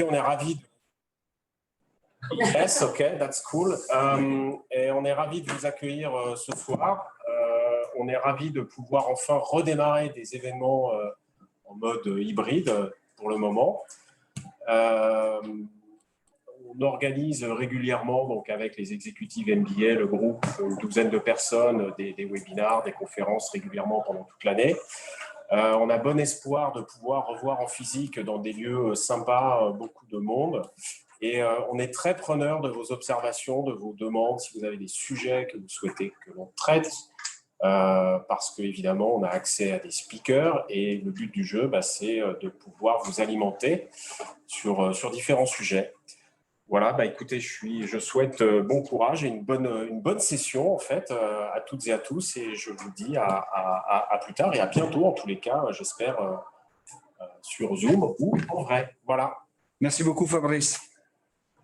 On est ravis. Yes, ok, that's cool. Et on est ravis de vous accueillir ce soir. On est ravis de pouvoir enfin redémarrer des événements en mode hybride pour le moment. On organise régulièrement, donc avec les exécutifs MBA, le groupe, une douzaine de personnes, des webinars, des conférences régulièrement pendant toute l'année. On a bon espoir de pouvoir revoir en physique dans des lieux sympas, beaucoup de monde. Et on est très preneur de vos observations, de vos demandes, si vous avez des sujets que vous souhaitez que l'on traite, parce qu'évidemment, on a accès à des speakers et le but du jeu, c'est de pouvoir vous alimenter sur différents sujets. Voilà, écoutez, je souhaite bon courage et une bonne session en fait à toutes et à tous, et je vous dis à plus tard et à bientôt en tous les cas, j'espère sur Zoom ou en vrai. Voilà. Merci beaucoup Fabrice.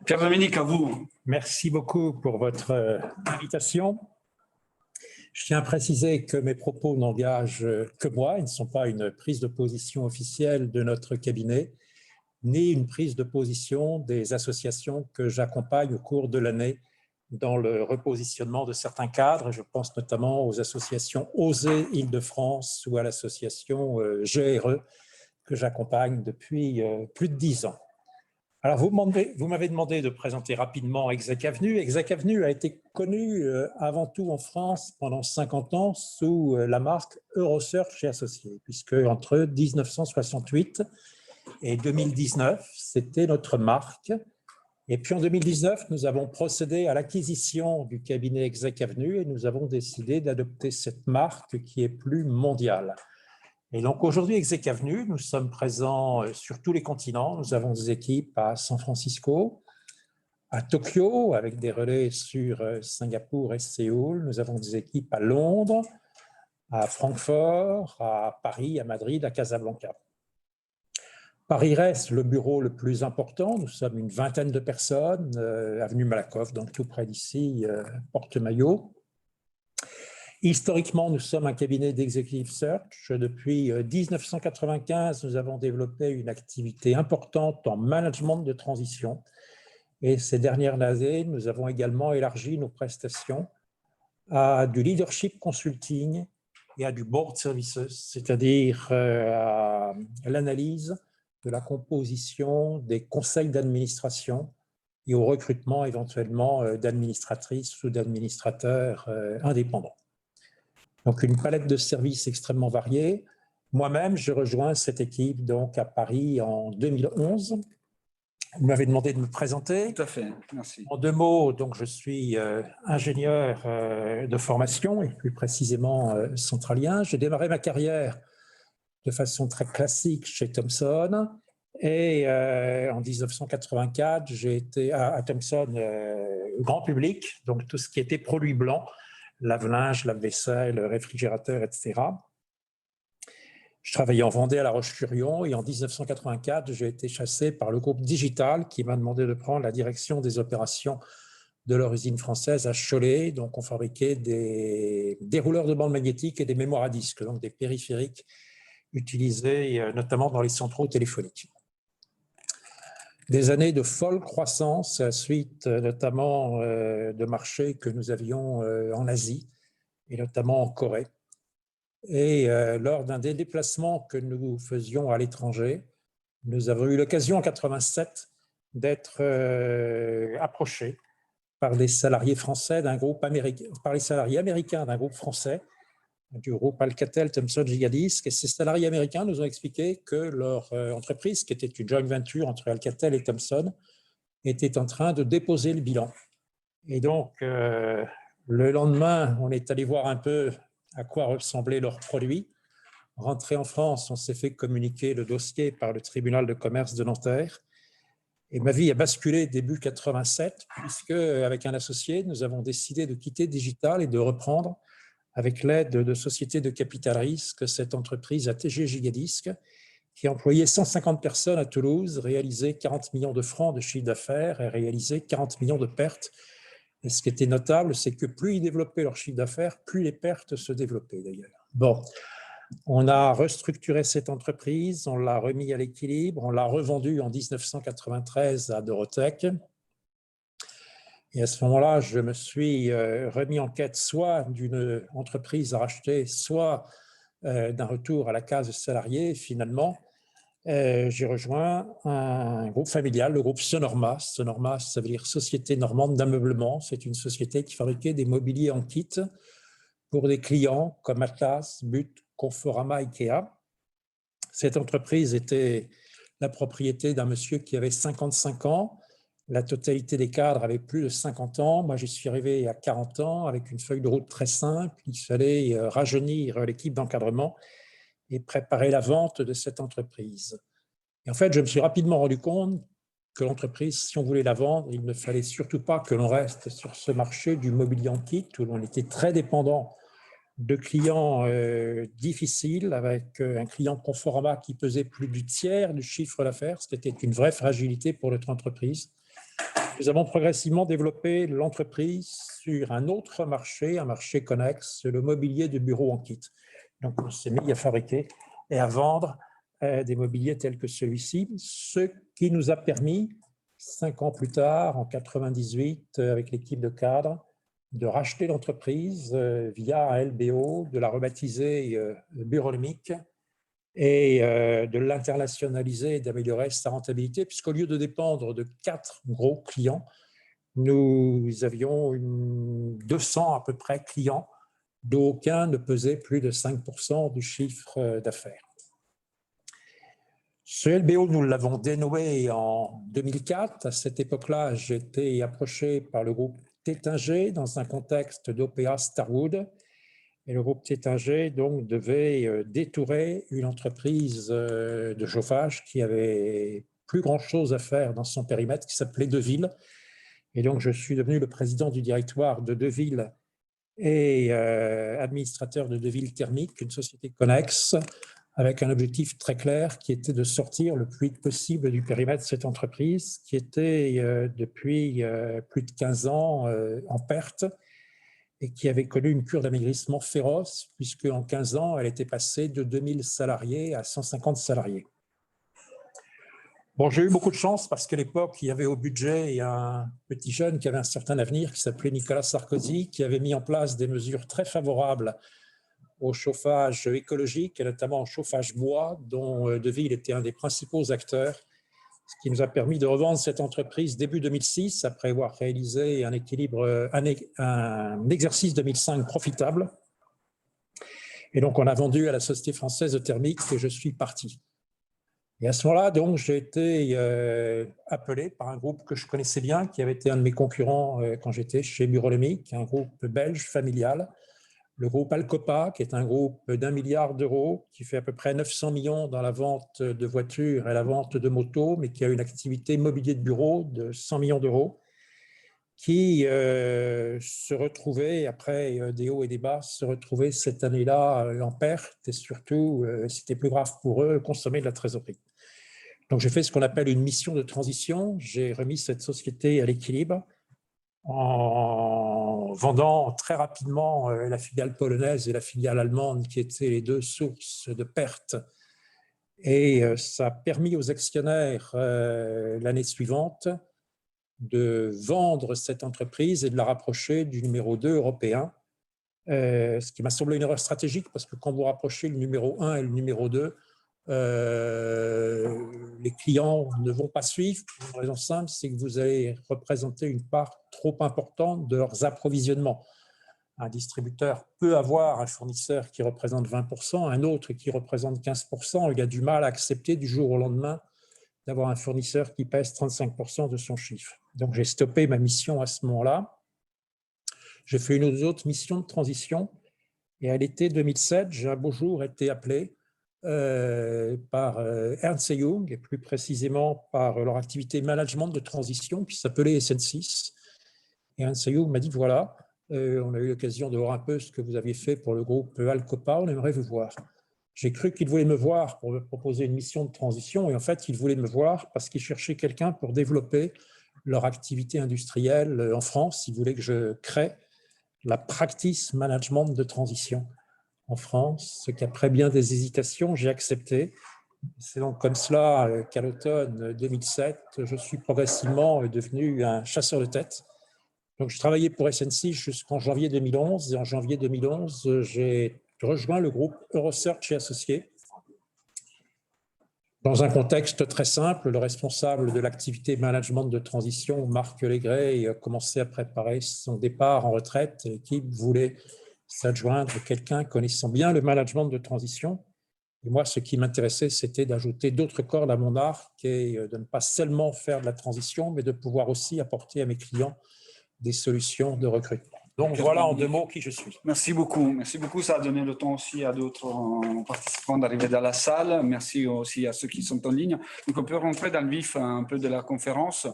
Pierre-Dominique, à vous. Merci beaucoup pour votre invitation. Je tiens à préciser que mes propos n'engagent que moi, ils ne sont pas une prise de position officielle de notre cabinet, ni une prise de position des associations que j'accompagne au cours de l'année dans le repositionnement de certains cadres. Je pense notamment aux associations Oser Île-de-France ou à l'association GRE que j'accompagne depuis plus de 10 ans. Alors, vous m'avez demandé de présenter rapidement Exec Avenue. Exec Avenue a été connu avant tout en France pendant 50 ans sous la marque Eurosearch et Associés, puisque entre 1968 et 2019, c'était notre marque. Et puis en 2019, nous avons procédé à l'acquisition du cabinet Exec Avenue et nous avons décidé d'adopter cette marque qui est plus mondiale. Et donc aujourd'hui, Exec Avenue, nous sommes présents sur tous les continents. Nous avons des équipes à San Francisco, à Tokyo, avec des relais sur Singapour et Séoul. Nous avons des équipes à Londres, à Francfort, à Paris, à Madrid, à Casablanca. Paris reste le bureau le plus important. Nous sommes une vingtaine de personnes, avenue Malakoff, donc tout près d'ici, Porte-Maillot. Historiquement, nous sommes un cabinet d'executive search. Depuis 1995, nous avons développé une activité importante en management de transition. Et ces dernières années, nous avons également élargi nos prestations à du leadership consulting et à du board services, c'est-à-dire à l'analyse de la composition des conseils d'administration et au recrutement éventuellement d'administratrices ou d'administrateurs indépendants. Donc une palette de services extrêmement variés. Moi-même, je rejoins cette équipe donc à Paris en 2011. Vous m'avez demandé de me présenter. Tout à fait, merci. En 2 mots, donc je suis ingénieur de formation et plus précisément centralien. J'ai démarré ma carrière de façon très classique chez Thomson. Et en 1984, j'ai été à Thomson grand public, donc tout ce qui était produits blancs, lave-linge, lave-vaisselle, réfrigérateur, etc. Je travaillais en Vendée à La Roche-sur-Yon et en 1984, j'ai été chassé par le groupe Digital qui m'a demandé de prendre la direction des opérations de leur usine française à Cholet. Donc, on fabriquait des dérouleurs de bandes magnétiques et des mémoires à disque, donc des périphériques utilisés notamment dans les centraux téléphoniques. Des années de folle croissance suite notamment de marchés que nous avions en Asie et notamment en Corée. Et lors d'un des déplacements que nous faisions à l'étranger, nous avons eu l'occasion en 87 d'être approchés par des salariés français d'un groupe américain, par les salariés américains d'un groupe français, du groupe Alcatel, Thomson, Gigadisc. Et ces salariés américains nous ont expliqué que leur entreprise, qui était une joint venture entre Alcatel et Thomson, était en train de déposer le bilan. Et donc, le lendemain, on est allé voir un peu à quoi ressemblaient leurs produits. Rentré en France, on s'est fait communiquer le dossier par le tribunal de commerce de Nanterre. Et ma vie a basculé début 87, puisque avec un associé, nous avons décidé de quitter Digital et de reprendre, avec l'aide de sociétés de capital risque, cette entreprise ATG Gigadisc, qui employait 150 personnes à Toulouse, réalisait 40 millions de francs de chiffre d'affaires et réalisait 40 millions de pertes. Et ce qui était notable, c'est que plus ils développaient leur chiffre d'affaires, plus les pertes se développaient d'ailleurs. Bon, On a restructuré cette entreprise, on l'a remis à l'équilibre, on l'a revendue en 1993 à Dorotech. Et à ce moment-là, je me suis remis en quête soit d'une entreprise à racheter, soit d'un retour à la case salarié. Finalement, j'ai rejoint un groupe familial, le groupe Sonorma. Sonorma, ça veut dire Société Normande d'Ameublement. C'est une société qui fabriquait des mobiliers en kit pour des clients comme Atlas, But, Conforama, Ikea. Cette entreprise était la propriété d'un monsieur qui avait 55 ans. La totalité des cadres avaient plus de 50 ans. Moi, j'y suis arrivé à 40 ans avec une feuille de route très simple. Il fallait rajeunir l'équipe d'encadrement et préparer la vente de cette entreprise. Et en fait, je me suis rapidement rendu compte que l'entreprise, si on voulait la vendre, il ne fallait surtout pas que l'on reste sur ce marché du mobilier en kit où l'on était très dépendant de clients difficiles, avec un client Conforama qui pesait plus du tiers du chiffre d'affaires, ce qui était une vraie fragilité pour notre entreprise. Nous avons progressivement développé l'entreprise sur un autre marché, un marché connexe, le mobilier de bureau en kit. Donc, on s'est mis à fabriquer et à vendre des mobiliers tels que celui-ci, ce qui nous a permis, 5 ans plus tard, en 98, avec l'équipe de cadres, de racheter l'entreprise via un LBO, de la rebaptiser Burolmic et de l'internationaliser et d'améliorer sa rentabilité, puisqu'au lieu de dépendre de 4 gros clients, nous avions 200 à peu près clients, dont aucun ne pesait plus de 5% du chiffre d'affaires. Ce LBO, nous l'avons dénoué en 2004. À cette époque-là, j'ai été approché par le groupe Tétinger dans un contexte d'OPA Starwood. Et le groupe Tétinger donc, devait détourer une entreprise de chauffage qui avait plus grand-chose à faire dans son périmètre, qui s'appelait Deville. Et donc, je suis devenu le président du directoire de Deville et administrateur de Deville Thermique, une société connexe, avec un objectif très clair qui était de sortir le plus vite possible du périmètre de cette entreprise, qui était depuis plus de 15 ans en perte et qui avait connu une cure d'amaigrissement féroce, puisque en 15 ans, elle était passée de 2000 salariés à 150 salariés. Bon, j'ai eu beaucoup de chance parce qu'à l'époque, il y avait au budget un petit jeune qui avait un certain avenir, qui s'appelait Nicolas Sarkozy, qui avait mis en place des mesures très favorables au chauffage écologique, et notamment au chauffage bois, dont Deville était un des principaux acteurs, ce qui nous a permis de revendre cette entreprise début 2006, après avoir réalisé un exercice 2005 profitable. Et donc, on a vendu à la Société française de thermique et je suis parti. Et à ce moment-là, donc, j'ai été appelé par un groupe que je connaissais bien, qui avait été un de mes concurrents quand j'étais chez Burolmic, un groupe belge familial, le groupe Alcopa, qui est un groupe d'1 milliard d'euros, qui fait à peu près 900 millions dans la vente de voitures et la vente de motos, mais qui a une activité mobilier de bureau de 100 millions d'euros, qui se retrouvait, après des hauts et des bas, se retrouvait cette année-là en perte, et surtout, c'était plus grave pour eux, consommer de la trésorerie. Donc, j'ai fait ce qu'on appelle une mission de transition. J'ai remis cette société à l'équilibre en vendant très rapidement la filiale polonaise et la filiale allemande, qui étaient les deux sources de pertes. Et ça a permis aux actionnaires l'année suivante de vendre cette entreprise et de la rapprocher du numéro 2 européen, ce qui m'a semblé une erreur stratégique, parce que quand vous rapprochez le numéro 1 et le numéro 2, les clients ne vont pas suivre. Pour une raison simple, c'est que vous allez représenter une part trop importante de leurs approvisionnements. Un distributeur peut avoir un fournisseur qui représente 20%, un autre qui représente 15%. Il a du mal à accepter du jour au lendemain d'avoir un fournisseur qui pèse 35% de son chiffre. Donc, j'ai stoppé ma mission à ce moment-là. J'ai fait une autre mission de transition. Et à l'été 2007, j'ai un beau jour été appelé par Ernst & Young, et plus précisément par leur activité management de transition qui s'appelait SN6. Et Ernst & Young m'a dit, voilà, on a eu l'occasion de voir un peu ce que vous aviez fait pour le groupe Alcopa, on aimerait vous voir. J'ai cru qu'il voulait me voir pour me proposer une mission de transition, et en fait, il voulait me voir parce qu'il cherchait quelqu'un pour développer leur activité industrielle en France. Il voulait que je crée la practice management de transition. en France, ce qu'après bien des hésitations, j'ai accepté. C'est donc comme cela qu'à l'automne 2007, je suis progressivement devenu un chasseur de tête. Donc, je travaillais pour SNC jusqu'en janvier 2011, et en janvier 2011, j'ai rejoint le groupe Eurosearch et Associés. Dans un contexte très simple, le responsable de l'activité management de transition, Marc Legray, a commencé à préparer son départ en retraite. L'équipe voulait s'adjoindre quelqu'un connaissant bien le management de transition. Et moi, ce qui m'intéressait, c'était d'ajouter d'autres cordes à mon arc et de ne pas seulement faire de la transition, mais de pouvoir aussi apporter à mes clients des solutions de recrutement. Donc voilà en 2 mots qui je suis. Merci beaucoup. Merci beaucoup. Ça a donné le temps aussi à d'autres participants d'arriver dans la salle. Merci aussi à ceux qui sont en ligne. Donc on peut rentrer dans le vif un peu de la conférence.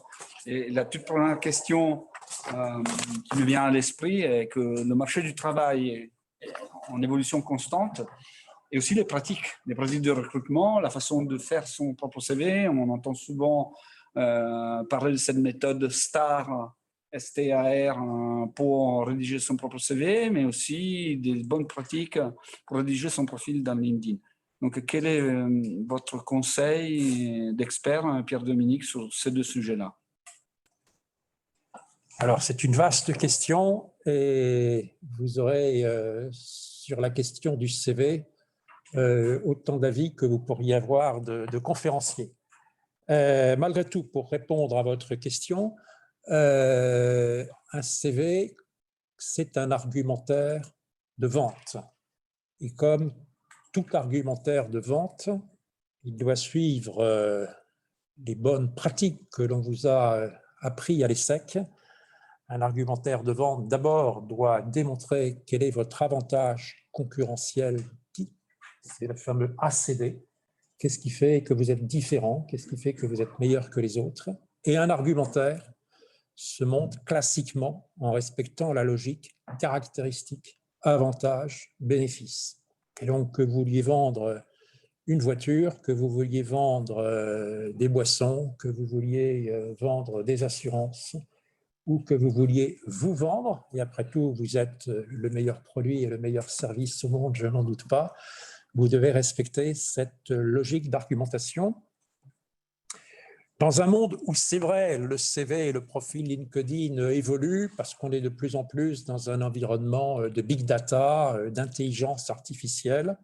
Et la toute première question qui me vient à l'esprit est que le marché du travail est en évolution constante et aussi les pratiques de recrutement, la façon de faire son propre CV. On entend souvent parler de cette méthode STAR, pour rédiger son propre CV, mais aussi des bonnes pratiques pour rédiger son profil dans LinkedIn. Donc, quel est votre conseil d'expert, Pierre-Dominique, sur ces 2 sujets-là? Alors, c'est une vaste question et vous aurez sur la question du CV autant d'avis que vous pourriez avoir de conférenciers. Malgré tout, pour répondre à votre question, un CV, c'est un argumentaire de vente. Et comme tout argumentaire de vente, il doit suivre les bonnes pratiques que l'on vous a appris à l'ESSEC. Un argumentaire de vente, d'abord, doit démontrer quel est votre avantage concurrentiel, c'est le fameux ACD. Qu'est-ce qui fait que vous êtes différent? Qu'est-ce qui fait que vous êtes meilleur que les autres? Et un argumentaire se monte classiquement en respectant la logique caractéristique, avantage, bénéfice. Et donc, que vous vouliez vendre une voiture, que vous vouliez vendre des boissons, que vous vouliez vendre des assurances, ou que vous vouliez vous vendre, et après tout, vous êtes le meilleur produit et le meilleur service au monde, je n'en doute pas, vous devez respecter cette logique d'argumentation. Dans un monde où c'est vrai, le CV et le profil LinkedIn évoluent parce qu'on est de plus en plus dans un environnement de big data, d'intelligence artificielle,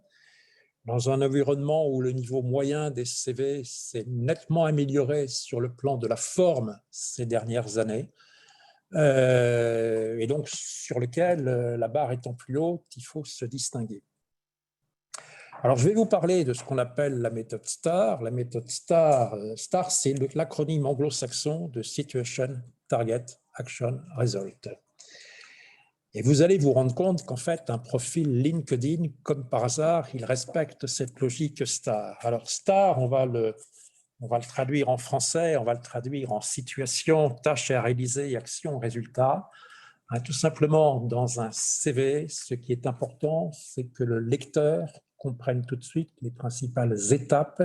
dans un environnement où le niveau moyen des CV s'est nettement amélioré sur le plan de la forme ces dernières années, et donc sur lequel, la barre étant plus haute, il faut se distinguer. Alors, je vais vous parler de ce qu'on appelle la méthode STAR. La méthode STAR, c'est l'acronyme anglo-saxon de Situation, Target, Action, Result. Et vous allez vous rendre compte qu'en fait, un profil LinkedIn, comme par hasard, il respecte cette logique STAR. Alors, STAR, on va le traduire en français, on va le traduire en situation, tâche à réaliser, action, résultat. Tout simplement, dans un CV, ce qui est important, c'est que le lecteur comprenne tout de suite les principales étapes.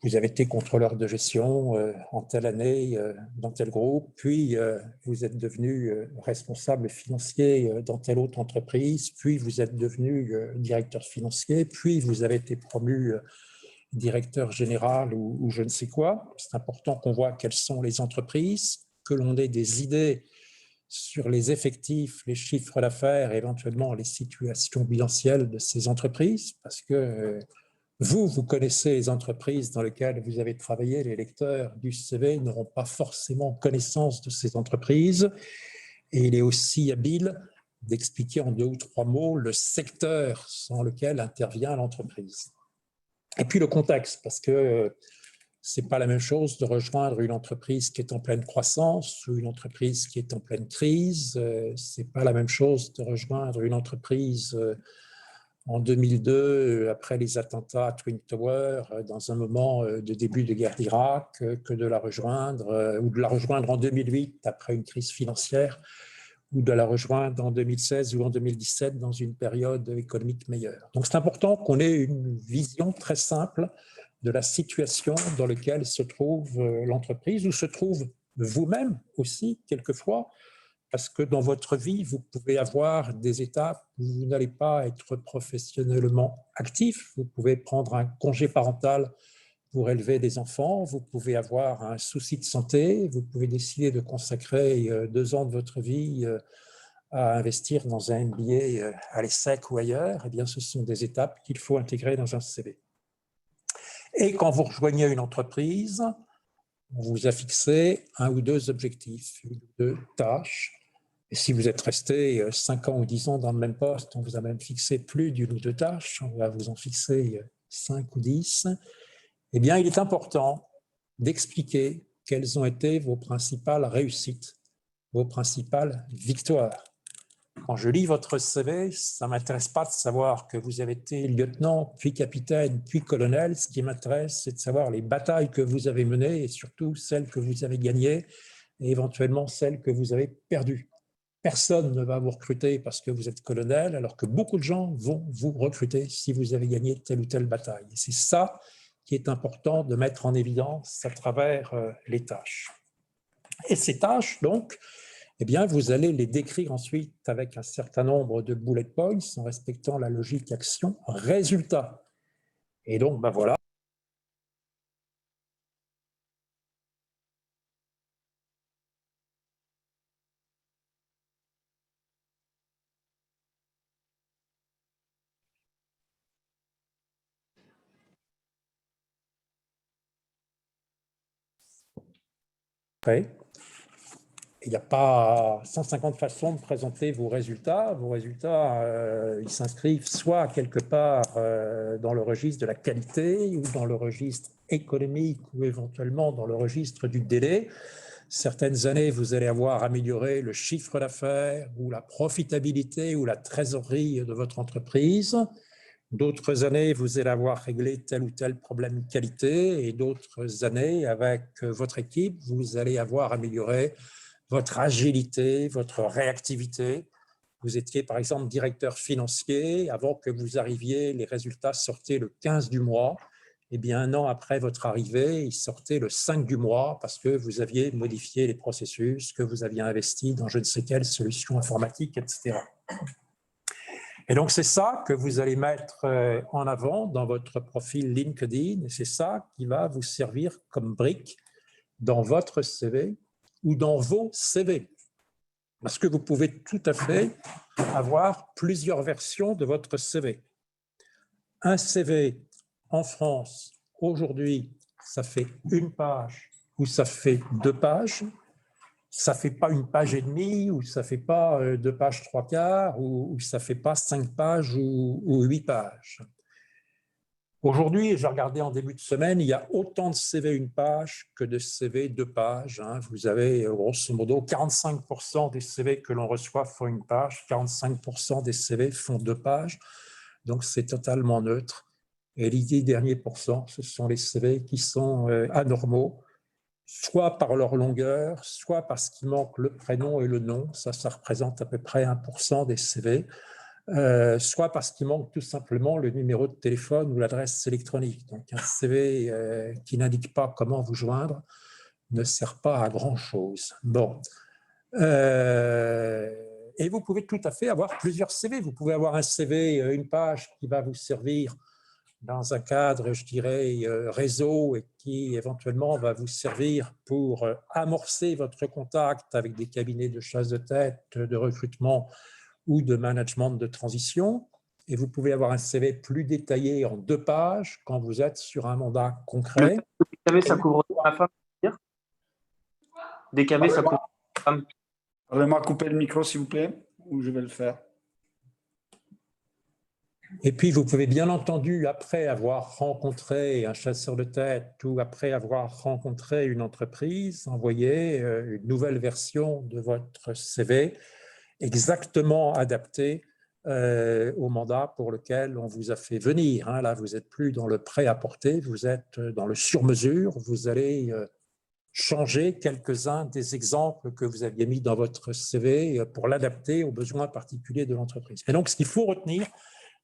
Vous avez été contrôleur de gestion en telle année, dans tel groupe, puis vous êtes devenu responsable financier dans telle autre entreprise, puis vous êtes devenu directeur financier, puis vous avez été promu directeur général ou je ne sais quoi. C'est important qu'on voit quelles sont les entreprises, que l'on ait des idées sur les effectifs, les chiffres d'affaires, éventuellement les situations bilancielles de ces entreprises, parce que vous connaissez les entreprises dans lesquelles vous avez travaillé, les lecteurs du CV n'auront pas forcément connaissance de ces entreprises, et il est aussi habile d'expliquer en 2 ou 3 mots le secteur dans lequel intervient l'entreprise. Et puis le contexte, parce que ce n'est pas la même chose de rejoindre une entreprise qui est en pleine croissance ou une entreprise qui est en pleine crise. Ce n'est pas la même chose de rejoindre une entreprise en 2002, après les attentats à Twin Tower, dans un moment de début de guerre d'Irak, que de la rejoindre, ou de la rejoindre en 2008, après une crise financière, ou de la rejoindre en 2016 ou en 2017, dans une période économique meilleure. Donc c'est important qu'on ait une vision très simple de la situation dans laquelle se trouve l'entreprise, ou se trouve vous-même aussi, quelquefois, parce que dans votre vie, vous pouvez avoir des étapes où vous n'allez pas être professionnellement actif. Vous pouvez prendre un congé parental pour élever des enfants, vous pouvez avoir un souci de santé, vous pouvez décider de consacrer 2 ans de votre vie à investir dans un MBA à l'ESSEC ou ailleurs. Eh bien, ce sont des étapes qu'il faut intégrer dans un CV. Et quand vous rejoignez une entreprise, on vous a fixé 1 ou 2 objectifs, 1 ou 2 tâches. Et si vous êtes resté 5 ans ou 10 ans dans le même poste, on vous a même fixé plus d'1 ou 2 tâches, on va vous en fixer 5 ou 10. Eh bien, il est important d'expliquer quelles ont été vos principales réussites, vos principales victoires. Quand je lis votre CV, ça ne m'intéresse pas de savoir que vous avez été lieutenant, puis capitaine, puis colonel. Ce qui m'intéresse, c'est de savoir les batailles que vous avez menées et surtout celles que vous avez gagnées et éventuellement celles que vous avez perdues. Personne ne va vous recruter parce que vous êtes colonel, alors que beaucoup de gens vont vous recruter si vous avez gagné telle ou telle bataille. Et c'est ça qui est important de mettre en évidence à travers les tâches. Et ces tâches, donc, eh bien, vous allez les décrire ensuite avec un certain nombre de bullet points en respectant la logique action-résultat. Et donc, ben voilà. Il n'y a pas 150 façons de présenter vos résultats. Vos résultats, ils s'inscrivent soit quelque part dans le registre de la qualité ou dans le registre économique ou éventuellement dans le registre du délai. Certaines années, vous allez avoir amélioré le chiffre d'affaires ou la profitabilité ou la trésorerie de votre entreprise. D'autres années, vous allez avoir réglé tel ou tel problème de qualité et d'autres années, avec votre équipe, vous allez avoir amélioré votre agilité, votre réactivité. Vous étiez par exemple directeur financier, avant que vous arriviez, les résultats sortaient le 15 du mois. Eh bien, 1 an après votre arrivée, ils sortaient le 5 du mois parce que vous aviez modifié les processus, que vous aviez investi dans je ne sais quelle solution informatique, etc. Et donc, c'est ça que vous allez mettre en avant dans votre profil LinkedIn. Et c'est ça qui va vous servir comme brique dans votre CV ou dans vos CV. Parce que vous pouvez tout à fait avoir plusieurs versions de votre CV. Un CV en France, aujourd'hui, ça fait 1 page ou ça fait 2 pages. Ça ne fait pas 1 page et demie, ou ça ne fait pas 2 pages 3/4, ou ça ne fait pas 5 pages ou 8 pages. Aujourd'hui, j'ai regardé en début de semaine, il y a autant de CV 1 page que de CV 2 pages. Vous avez grosso modo 45% des CV que l'on reçoit font 1 page, 45% des CV font 2 pages. Donc, c'est totalement neutre. Et les 10 derniers pourcents, ce sont les CV qui sont anormaux, soit par leur longueur, soit parce qu'il manque le prénom et le nom, ça représente à peu près 1% des CV, soit parce qu'il manque tout simplement le numéro de téléphone ou l'adresse électronique. Donc un CV qui n'indique pas comment vous joindre ne sert pas à grand-chose. Bon. Et vous pouvez tout à fait avoir plusieurs CV. Vous pouvez avoir un CV, 1 page qui va vous servir dans un cadre, je dirais, réseau et qui éventuellement va vous servir pour amorcer votre contact avec des cabinets de chasse de tête, de recrutement ou de management de transition. Et vous pouvez avoir un CV plus détaillé en 2 pages quand vous êtes sur un mandat concret. DKV, ça couvre la femme. DKV, ça couvre la femme. Pouvez-moi couper le micro, s'il vous plaît, ou je vais le faire. Et puis, vous pouvez bien entendu, après avoir rencontré un chasseur de tête ou après avoir rencontré une entreprise, envoyer une nouvelle version de votre CV exactement adaptée au mandat pour lequel on vous a fait venir. Là, vous n'êtes plus dans le prêt-à-porter, vous êtes dans le sur-mesure. Vous allez changer quelques-uns des exemples que vous aviez mis dans votre CV pour l'adapter aux besoins particuliers de l'entreprise. Et donc, ce qu'il faut retenir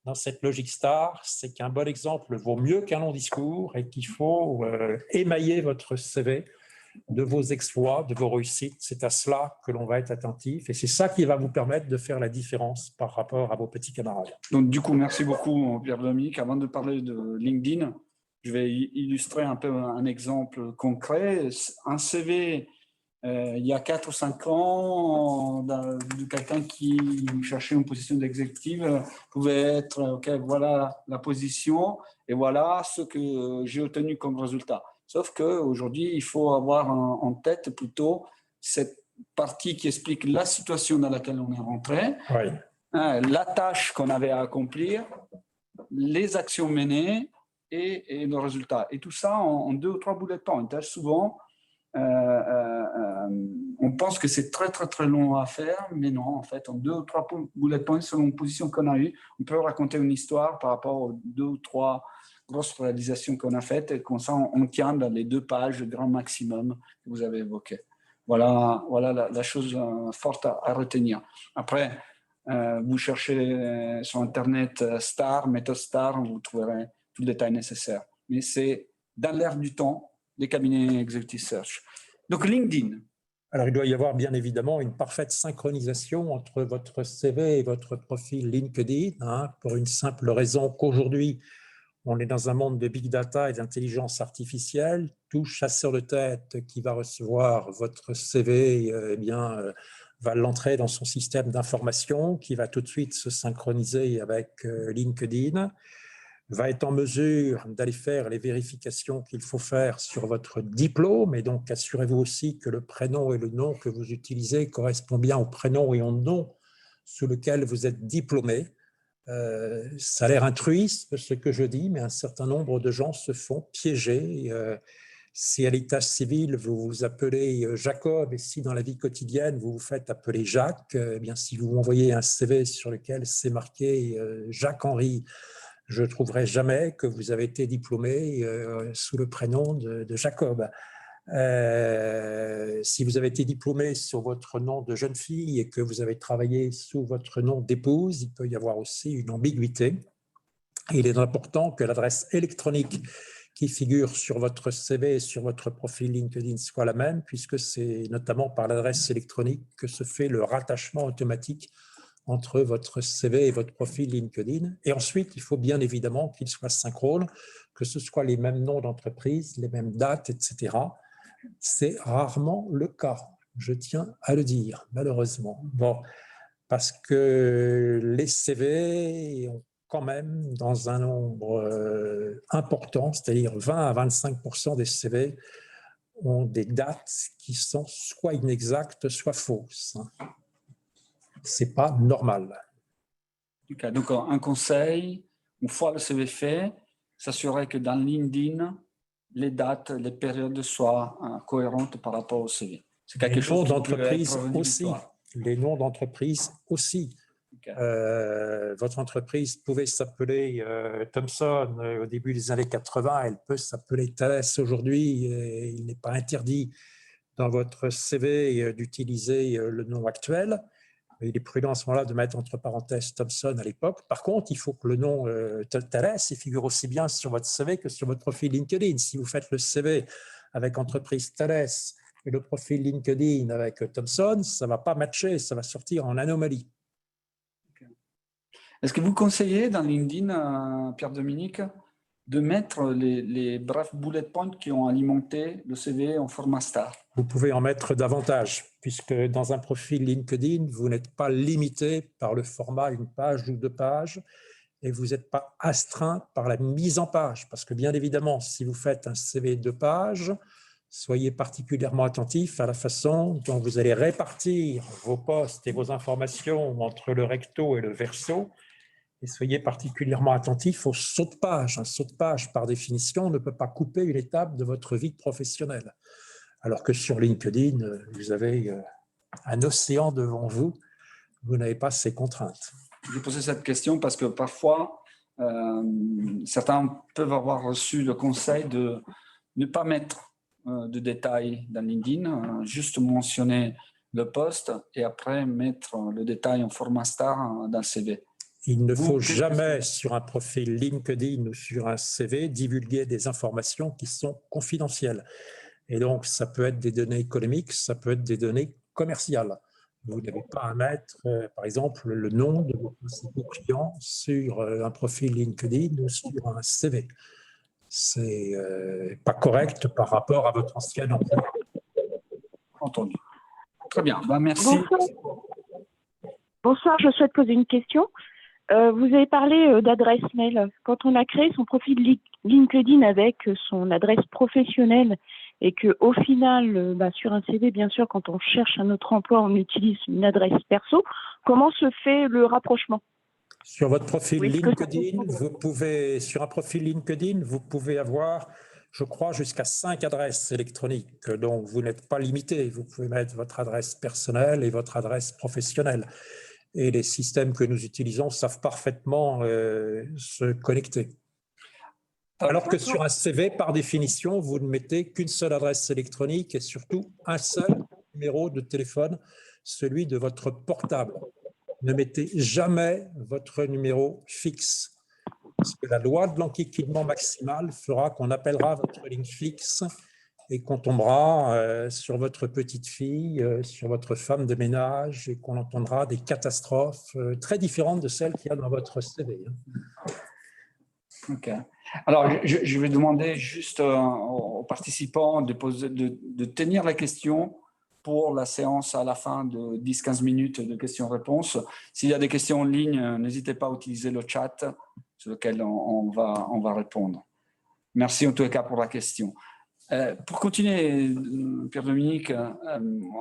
dans cette logique STAR, c'est qu'un bon exemple vaut mieux qu'un long discours et qu'il faut émailler votre CV de vos exploits, de vos réussites. C'est à cela que l'on va être attentif et c'est ça qui va vous permettre de faire la différence par rapport à vos petits camarades. Donc, du coup, merci beaucoup, Pierre-Dominique. Avant de parler de LinkedIn, je vais illustrer un peu un exemple concret. Un CV, il y a 4 ou 5 ans, de quelqu'un qui cherchait une position d'exécutive, pouvait être, OK, voilà la position et voilà ce que j'ai obtenu comme résultat. Sauf qu'aujourd'hui, il faut avoir en tête plutôt cette partie qui explique la situation dans laquelle on est rentré, Oui. la tâche qu'on avait à accomplir, les actions menées et le résultat. Et tout ça en 2 ou 3 bullet points. Souvent, on pense que c'est très, très, très long à faire, mais non, en fait, en 2 ou 3 bullet points, selon la position qu'on a eue, on peut raconter une histoire par rapport aux 2 ou 3 grosses réalisations qu'on a faites, et comme ça, on tient dans les 2 pages, le grand maximum que vous avez évoqué. Voilà la chose forte à retenir. Après, vous cherchez sur Internet STAR, méthode STAR, vous trouverez tout le détail nécessaire. Mais c'est dans l'air du temps, les cabinets Executive Search. Donc, LinkedIn. Alors, il doit y avoir bien évidemment une parfaite synchronisation entre votre CV et votre profil LinkedIn, pour une simple raison qu'aujourd'hui, on est dans un monde de big data et d'intelligence artificielle. Tout chasseur de tête qui va recevoir votre CV va l'entrer dans son système d'information qui va tout de suite se synchroniser avec LinkedIn, va être en mesure d'aller faire les vérifications qu'il faut faire sur votre diplôme et donc assurez-vous aussi que le prénom et le nom que vous utilisez correspondent bien au prénom et au nom sous lequel vous êtes diplômé. Ça a l'air altruiste ce que je dis, mais un certain nombre de gens se font piéger. Si à l'état civil, vous vous appelez Jacob et si dans la vie quotidienne, vous vous faites appeler Jacques, eh bien, si vous m'envoyez un CV sur lequel c'est marqué Jacques-Henri, je ne trouverai jamais que vous avez été diplômé sous le prénom de Jacob. Si vous avez été diplômé sur votre nom de jeune fille et que vous avez travaillé sous votre nom d'épouse, il peut y avoir aussi une ambiguïté. Il est important que l'adresse électronique qui figure sur votre CV et sur votre profil LinkedIn soit la même, puisque c'est notamment par l'adresse électronique que se fait le rattachement automatique entre votre CV et votre profil LinkedIn. Et ensuite, il faut bien évidemment qu'il soit synchrone, que ce soit les mêmes noms d'entreprise, les mêmes dates, etc. C'est rarement le cas, je tiens à le dire, malheureusement. Bon, parce que les CV ont quand même, dans un nombre important, c'est-à-dire 20 à 25% des CV, ont des dates qui sont soit inexactes, soit fausses. Ce n'est pas normal. Okay, donc, un conseil, une fois le CV fait, s'assurer que dans LinkedIn, les dates, les périodes soient cohérentes par rapport au CV. C'est quelque chose d'entreprise aussi. Les noms d'entreprise aussi. Okay. Votre entreprise pouvait s'appeler Thomson au début des années 80, elle peut s'appeler Thales aujourd'hui. Il n'est pas interdit dans votre CV d'utiliser le nom actuel. Il est prudent à ce moment-là de mettre entre parenthèses Thomson à l'époque. Par contre, il faut que le nom Thales figure aussi bien sur votre CV que sur votre profil LinkedIn. Si vous faites le CV avec entreprise Thales et le profil LinkedIn avec Thomson, ça ne va pas matcher, ça va sortir en anomalie. Okay. Est-ce que vous conseillez dans LinkedIn, Pierre-Dominique, de mettre les brefs bullet points qui ont alimenté le CV en format STAR? Vous pouvez en mettre davantage, puisque dans un profil LinkedIn, vous n'êtes pas limité par le format 1 page ou 2 pages, et vous n'êtes pas astreint par la mise en page, parce que bien évidemment, si vous faites un CV 2 pages, soyez particulièrement attentif à la façon dont vous allez répartir vos postes et vos informations entre le recto et le verso, et soyez particulièrement attentif au saut de page. Un saut de page, par définition, ne peut pas couper une étape de votre vie professionnelle. Alors que sur LinkedIn, vous avez un océan devant vous, vous n'avez pas ces contraintes. J'ai posé cette question parce que parfois, certains peuvent avoir reçu le conseil de ne pas mettre de détails dans LinkedIn, juste mentionner le poste et après mettre le détail en format STAR dans le CV. Il ne faut jamais, sur un profil LinkedIn ou sur un CV, divulguer des informations qui sont confidentielles. Et donc, ça peut être des données économiques, ça peut être des données commerciales. Vous n'avez pas à mettre, par exemple, le nom de vos principaux clients sur un profil LinkedIn ou sur un CV. Ce n'est pas correct par rapport à votre ancien emploi. Entendu. Très bien, merci. Bonsoir. Bonsoir, je souhaite poser une question. Vous avez parlé d'adresse mail. Quand on a créé son profil LinkedIn avec son adresse professionnelle et qu'au final, sur un CV, bien sûr, quand on cherche un autre emploi, on utilise une adresse perso, comment se fait le rapprochement? Sur votre profil LinkedIn, sur un profil LinkedIn, vous pouvez avoir, je crois, jusqu'à 5 adresses électroniques. Donc, vous n'êtes pas limité. Vous pouvez mettre votre adresse personnelle et votre adresse professionnelle. Et les systèmes que nous utilisons savent parfaitement se connecter. Alors que sur un CV, par définition, vous ne mettez qu'une seule adresse électronique et surtout un seul numéro de téléphone, celui de votre portable. Ne mettez jamais votre numéro fixe, parce que la loi de l'enquiquinement maximal fera qu'on appellera votre ligne fixe et qu'on tombera sur votre petite fille, sur votre femme de ménage, et qu'on entendra des catastrophes très différentes de celles qu'il y a dans votre CV. Ok. Alors, je vais demander juste aux participants de tenir la question pour la séance à la fin de 10-15 minutes de questions-réponses. S'il y a des questions en ligne, n'hésitez pas à utiliser le chat sur lequel on va répondre. Merci en tout cas pour la question. Pour continuer, Pierre-Dominique,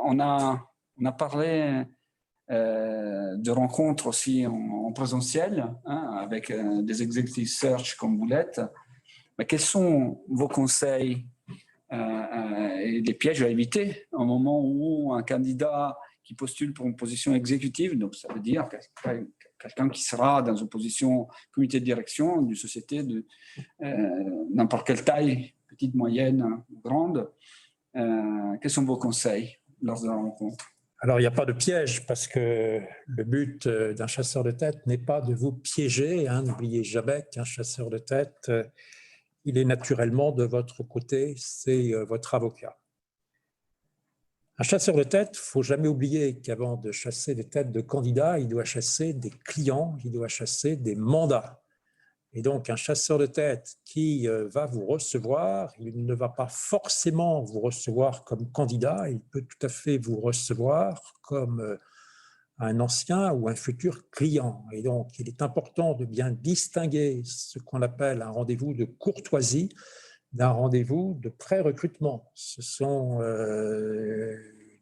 on a parlé de rencontres aussi en présentiel, avec des executive search comme vous l'êtes. Mais quels sont vos conseils et des pièges à éviter au moment où un candidat qui postule pour une position exécutive, donc ça veut dire quelqu'un qui sera dans une position comité de direction d'une société de n'importe quelle taille, petite, moyenne, grande, quels sont vos conseils lors de la rencontre? Alors, il n'y a pas de piège parce que le but d'un chasseur de tête n'est pas de vous piéger. N'oubliez jamais qu'un chasseur de tête, il est naturellement de votre côté, c'est votre avocat. Un chasseur de tête, il ne faut jamais oublier qu'avant de chasser des têtes de candidats, il doit chasser des clients, il doit chasser des mandats. Et donc, un chasseur de tête qui va vous recevoir, il ne va pas forcément vous recevoir comme candidat, il peut tout à fait vous recevoir comme un ancien ou un futur client. Et donc, il est important de bien distinguer ce qu'on appelle un rendez-vous de courtoisie d'un rendez-vous de pré-recrutement. Ce sont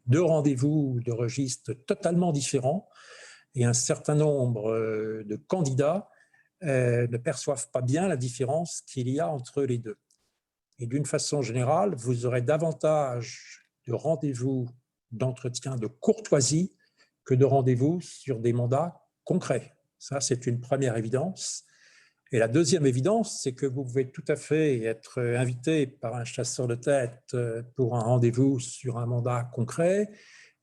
deux rendez-vous de registre totalement différents et un certain nombre de candidats ne perçoivent pas bien la différence qu'il y a entre les deux. Et d'une façon générale, vous aurez davantage de rendez-vous d'entretien de courtoisie que de rendez-vous sur des mandats concrets. Ça, c'est une première évidence. Et la deuxième évidence, c'est que vous pouvez tout à fait être invité par un chasseur de tête pour un rendez-vous sur un mandat concret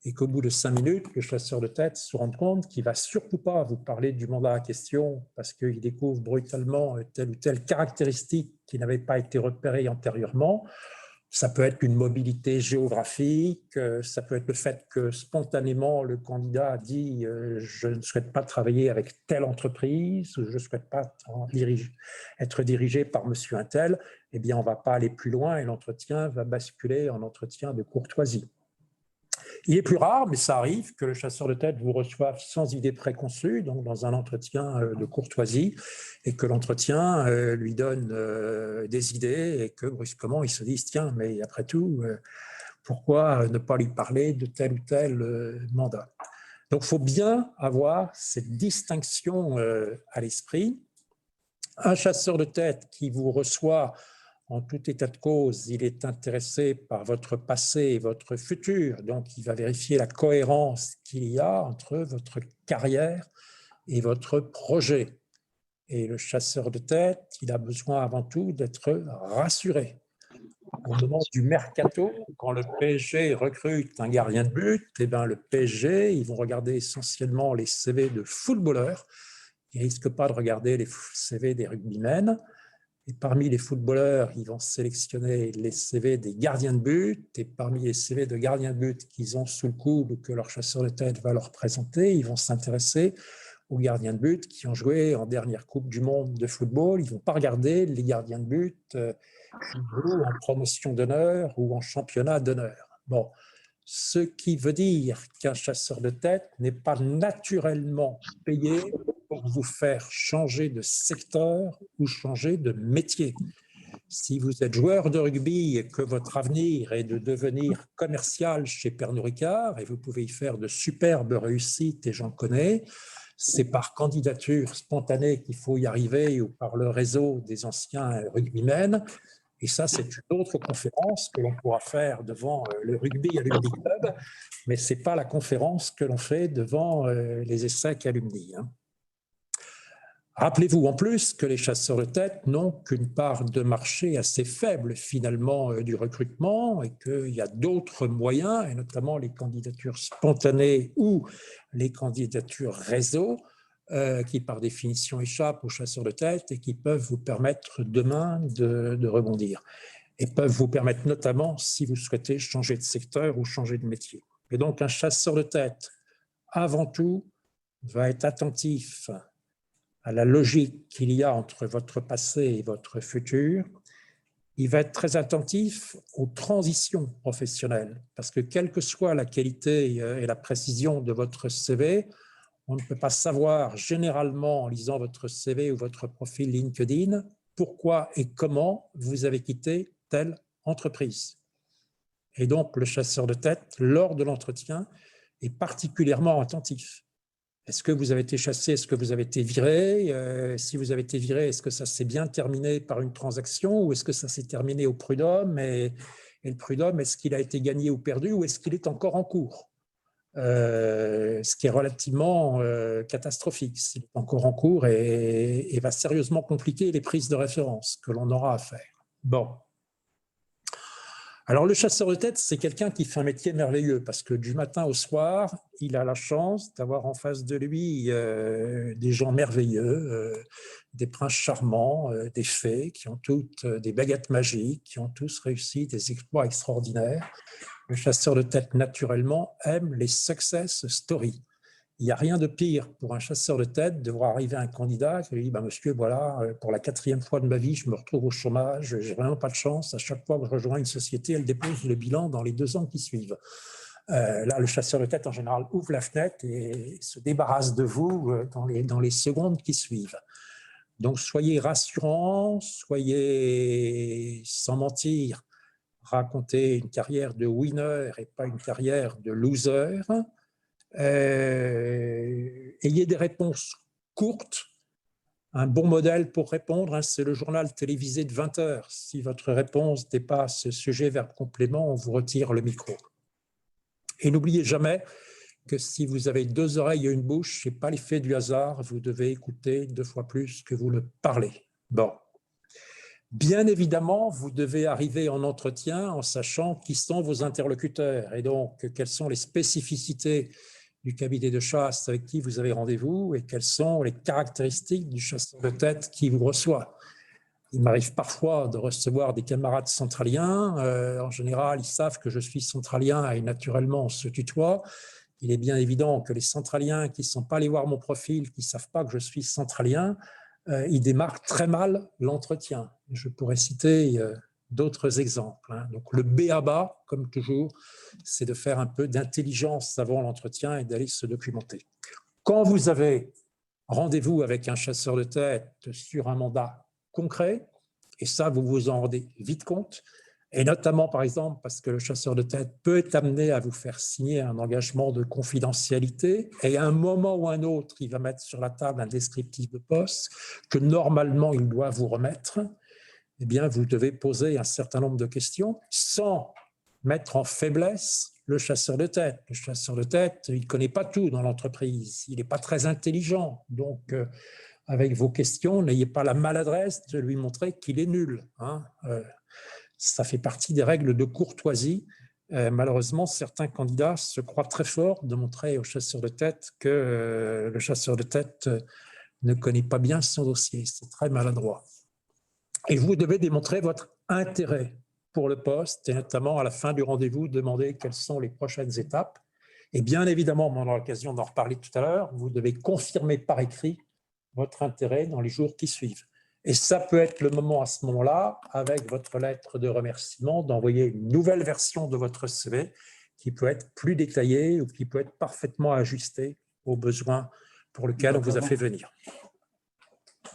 et qu'au bout de 5 minutes, le chasseur de tête se rende compte qu'il ne va surtout pas vous parler du mandat en question parce qu'il découvre brutalement telle ou telle caractéristique qui n'avait pas été repérée antérieurement. Ça peut être une mobilité géographique, ça peut être le fait que spontanément le candidat dit « je ne souhaite pas travailler avec telle entreprise » ou « je ne souhaite pas être dirigé par monsieur un tel », eh bien on ne va pas aller plus loin et l'entretien va basculer en entretien de courtoisie. Il est plus rare, mais ça arrive, que le chasseur de tête vous reçoive sans idée préconçue, donc dans un entretien de courtoisie, et que l'entretien lui donne des idées et que brusquement il se dise « tiens, mais après tout, pourquoi ne pas lui parler de tel ou tel mandat ?» Donc, il faut bien avoir cette distinction à l'esprit. Un chasseur de tête qui vous reçoit en tout état de cause, il est intéressé par votre passé et votre futur. Donc, il va vérifier la cohérence qu'il y a entre votre carrière et votre projet. Et le chasseur de tête, il a besoin avant tout d'être rassuré. Au moment du mercato, quand le PSG recrute un gardien de but, eh bien, le PSG, ils vont regarder essentiellement les CV de footballeurs. Ils ne risquent pas de regarder les CV des rugbymen. Et parmi les footballeurs, ils vont sélectionner les CV des gardiens de but. Et parmi les CV de gardiens de but qu'ils ont sous le coude ou que leur chasseur de tête va leur présenter, ils vont s'intéresser aux gardiens de but qui ont joué en dernière Coupe du Monde de football. Ils ne vont pas regarder les gardiens de but qui jouent en promotion d'honneur ou en championnat d'honneur. Bon, ce qui veut dire qu'un chasseur de tête n'est pas naturellement payé pour vous faire changer de secteur ou changer de métier. Si vous êtes joueur de rugby et que votre avenir est de devenir commercial chez Pernod Ricard, et vous pouvez y faire de superbes réussites, et j'en connais, c'est par candidature spontanée qu'il faut y arriver ou par le réseau des anciens rugbymen. Et ça, c'est une autre conférence que l'on pourra faire devant le Rugby Alumni Club, mais ce n'est pas la conférence que l'on fait devant les ESSEC Alumni. Rappelez-vous en plus que les chasseurs de tête n'ont qu'une part de marché assez faible finalement du recrutement et qu'il y a d'autres moyens, et notamment les candidatures spontanées ou les candidatures réseau, qui par définition échappent aux chasseurs de tête et qui peuvent vous permettre demain de rebondir. Et peuvent vous permettre notamment si vous souhaitez changer de secteur ou changer de métier. Et donc un chasseur de tête, avant tout, va être attentif à la logique qu'il y a entre votre passé et votre futur. Il va être très attentif aux transitions professionnelles, parce que quelle que soit la qualité et la précision de votre CV, on ne peut pas savoir généralement en lisant votre CV ou votre profil LinkedIn pourquoi et comment vous avez quitté telle entreprise. Et donc, le chasseur de tête, lors de l'entretien, est particulièrement attentif. Est-ce que vous avez été chassé? Est-ce que vous avez été viré? Si vous avez été viré, est-ce que ça s'est bien terminé par une transaction ou est-ce que ça s'est terminé au prud'homme? Et le prud'homme, est-ce qu'il a été gagné ou perdu ou est-ce qu'il est encore en cours? Ce qui est relativement catastrophique. Il est encore en cours et va sérieusement compliquer les prises de référence que l'on aura à faire. Bon. Alors, le chasseur de tête, c'est quelqu'un qui fait un métier merveilleux parce que du matin au soir, il a la chance d'avoir en face de lui des gens merveilleux, des princes charmants, des fées qui ont toutes des baguettes magiques, qui ont tous réussi des exploits extraordinaires. Le chasseur de tête, naturellement, aime les success stories. Il n'y a rien de pire pour un chasseur de tête de voir arriver un candidat qui lui dit monsieur, voilà, pour la 4e fois de ma vie, je me retrouve au chômage, je n'ai vraiment pas de chance. À chaque fois que je rejoins une société, elle dépose le bilan dans les 2 ans qui suivent. Là, le chasseur de tête, en général, ouvre la fenêtre et se débarrasse de vous dans les secondes qui suivent. Donc, soyez rassurants, soyez, sans mentir, racontez une carrière de winner et pas une carrière de loser. Ayez des réponses courtes. Un bon modèle pour répondre, c'est le journal télévisé de 20 heures. Si votre réponse dépasse sujet, verbe, complément, on vous retire le micro. Et n'oubliez jamais que si vous avez 2 oreilles et une bouche, ce n'est pas l'effet du hasard, vous devez écouter 2 fois plus que vous ne parlez. Bon. Bien évidemment, vous devez arriver en entretien en sachant qui sont vos interlocuteurs et donc quelles sont les spécificités du cabinet de chasse avec qui vous avez rendez-vous et quelles sont les caractéristiques du chasseur de tête qui vous reçoit. Il m'arrive parfois de recevoir des camarades centraliens. En général, ils savent que je suis centralien et naturellement, on se tutoie. Il est bien évident que les centraliens qui ne sont pas allés voir mon profil, qui ne savent pas que je suis centralien, ils démarrent très mal l'entretien. Je pourrais citer d'autres exemples. Donc, le b.a.-ba, comme toujours, c'est de faire un peu d'intelligence avant l'entretien et d'aller se documenter. Quand vous avez rendez-vous avec un chasseur de tête sur un mandat concret, et ça, vous vous en rendez vite compte, et notamment, par exemple, parce que le chasseur de tête peut être amené à vous faire signer un engagement de confidentialité, et à un moment ou à un autre, il va mettre sur la table un descriptif de poste que normalement, il doit vous remettre. Eh bien, vous devez poser un certain nombre de questions sans mettre en faiblesse le chasseur de tête. Le chasseur de tête, il ne connaît pas tout dans l'entreprise, il n'est pas très intelligent. Donc, avec vos questions, n'ayez pas la maladresse de lui montrer qu'il est nul. Ça fait partie des règles de courtoisie. Malheureusement, certains candidats se croient très forts de montrer au chasseur de tête que le chasseur de tête ne connaît pas bien son dossier. C'est très maladroit. Et vous devez démontrer votre intérêt pour le poste et notamment à la fin du rendez-vous, demander quelles sont les prochaines étapes. Et bien évidemment, on aura l'occasion d'en reparler tout à l'heure, vous devez confirmer par écrit votre intérêt dans les jours qui suivent. Et ça peut être le moment à ce moment-là, avec votre lettre de remerciement, d'envoyer une nouvelle version de votre CV qui peut être plus détaillée ou qui peut être parfaitement ajustée aux besoins pour lesquels on vous a fait venir.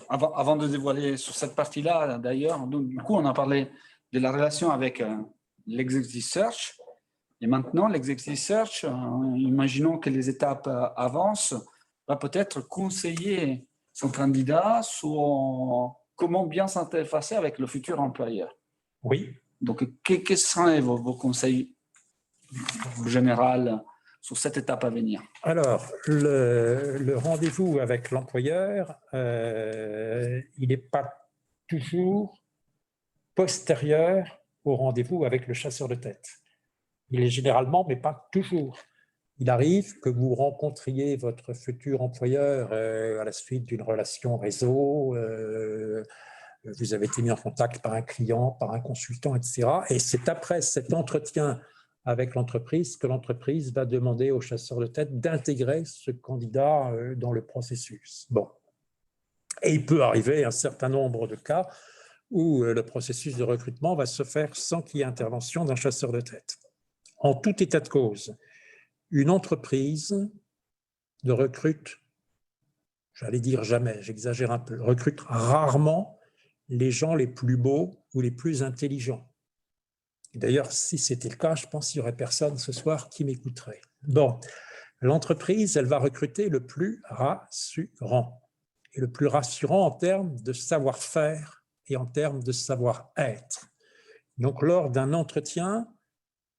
Avant de dévoiler sur cette partie-là, d'ailleurs, du coup, on a parlé de la relation avec l'executive search. Et maintenant, l'executive search, imaginons que les étapes avancent, va peut-être conseiller son candidat sur comment bien s'interfacer avec le futur employeur. Oui. Donc, quels seraient vos conseils en général sur cette étape à venir? Alors, le rendez-vous avec l'employeur, il n'est pas toujours postérieur au rendez-vous avec le chasseur de tête. Il est généralement, mais pas toujours. Il arrive que vous rencontriez votre futur employeur à la suite d'une relation réseau, vous avez été mis en contact par un client, par un consultant, etc. Et c'est après cet entretien avec l'entreprise que l'entreprise va demander au chasseur de tête d'intégrer ce candidat dans le processus. Bon. Et il peut arriver un certain nombre de cas où le processus de recrutement va se faire sans qu'il y ait intervention d'un chasseur de tête. En tout état de cause, une entreprise ne recrute, j'allais dire jamais, j'exagère un peu, recrute rarement les gens les plus beaux ou les plus intelligents. D'ailleurs, si c'était le cas, je pense qu'il n'y aurait personne ce soir qui m'écouterait. Bon, l'entreprise, elle va recruter le plus rassurant. Et le plus rassurant en termes de savoir-faire et en termes de savoir-être. Donc, lors d'un entretien,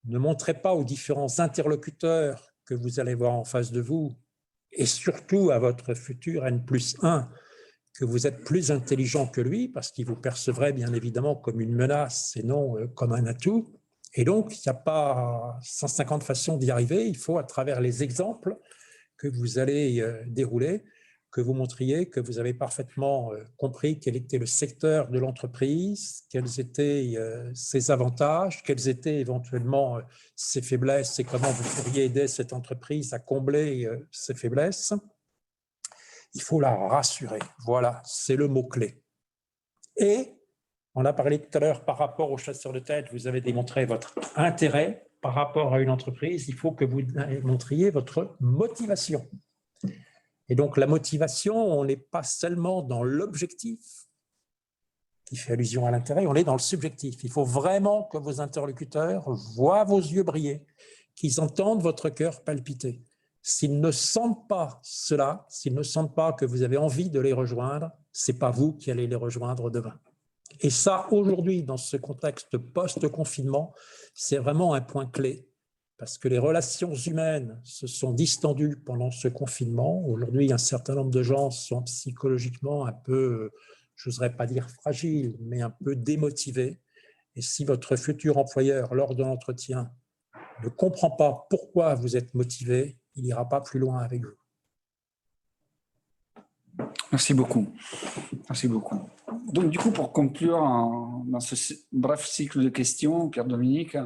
ne montrez pas aux différents interlocuteurs que vous allez voir en face de vous, et surtout à votre futur N+1, que vous êtes plus intelligent que lui, parce qu'il vous percevrait bien évidemment comme une menace et non comme un atout. Et donc, il n'y a pas 150 façons d'y arriver. Il faut, à travers les exemples que vous allez dérouler, que vous montriez que vous avez parfaitement compris quel était le secteur de l'entreprise, quels étaient ses avantages, quelles étaient éventuellement ses faiblesses et comment vous pourriez aider cette entreprise à combler ses faiblesses. Il faut la rassurer. Voilà, c'est le mot-clé. Et on a parlé tout à l'heure par rapport au chasseur de tête, vous avez démontré votre intérêt par rapport à une entreprise. Il faut que vous montriez votre motivation. Et donc, la motivation, on n'est pas seulement dans l'objectif qui fait allusion à l'intérêt, on est dans le subjectif. Il faut vraiment que vos interlocuteurs voient vos yeux briller, qu'ils entendent votre cœur palpiter. S'ils ne sentent pas cela, s'ils ne sentent pas que vous avez envie de les rejoindre, ce n'est pas vous qui allez les rejoindre demain. Et ça, aujourd'hui, dans ce contexte post-confinement, c'est vraiment un point clé. Parce que les relations humaines se sont distendues pendant ce confinement. Aujourd'hui, un certain nombre de gens sont psychologiquement un peu, je n'oserais pas dire fragiles, mais un peu démotivés. Et si votre futur employeur, lors de l'entretien, ne comprend pas pourquoi vous êtes motivé, il n'ira pas plus loin avec vous. Merci beaucoup. Merci beaucoup. Donc, du coup, pour conclure dans ce bref cycle de questions, Pierre-Dominique,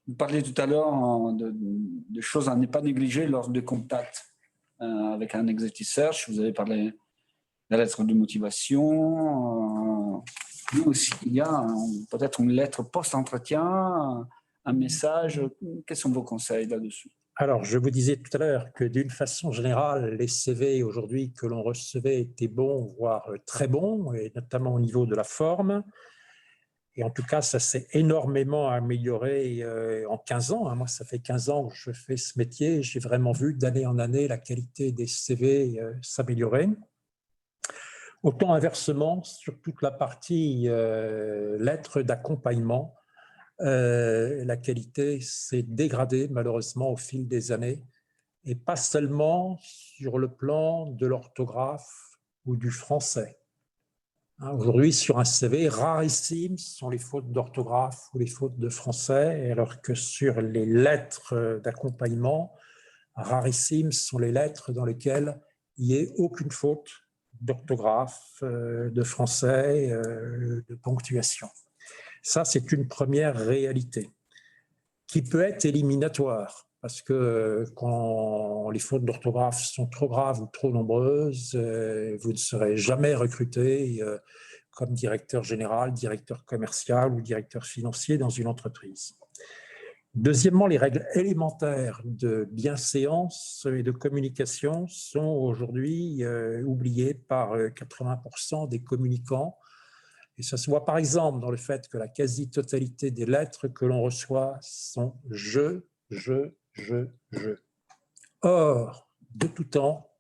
vous parliez tout à l'heure de choses à ne pas négliger lors de contacts avec un executive search. Vous avez parlé de la lettre de motivation. Mais aussi, il y a peut-être une lettre post-entretien, un message. Quels sont vos conseils là-dessus? Alors, je vous disais tout à l'heure que d'une façon générale, les CV aujourd'hui que l'on recevait étaient bons, voire très bons, et notamment au niveau de la forme. Et en tout cas, ça s'est énormément amélioré en 15 ans. Moi, ça fait 15 ans que je fais ce métier. J'ai vraiment vu d'année en année la qualité des CV s'améliorer. Autant inversement, sur toute la partie lettres d'accompagnement, la qualité s'est dégradée malheureusement au fil des années. Et pas seulement sur le plan de l'orthographe ou du français. Aujourd'hui, sur un CV, rarissimes sont les fautes d'orthographe ou les fautes de français, alors que sur les lettres d'accompagnement, rarissimes sont les lettres dans lesquelles il n'y ait aucune faute d'orthographe, de français, de ponctuation. Ça, c'est une première réalité qui peut être éliminatoire parce que quand les fautes d'orthographe sont trop graves ou trop nombreuses, vous ne serez jamais recruté comme directeur général, directeur commercial ou directeur financier dans une entreprise. Deuxièmement, les règles élémentaires de bienséance et de communication sont aujourd'hui oubliées par 80% des communicants. Et ça se voit par exemple dans le fait que la quasi-totalité des lettres que l'on reçoit sont « je ». Or, de tout temps,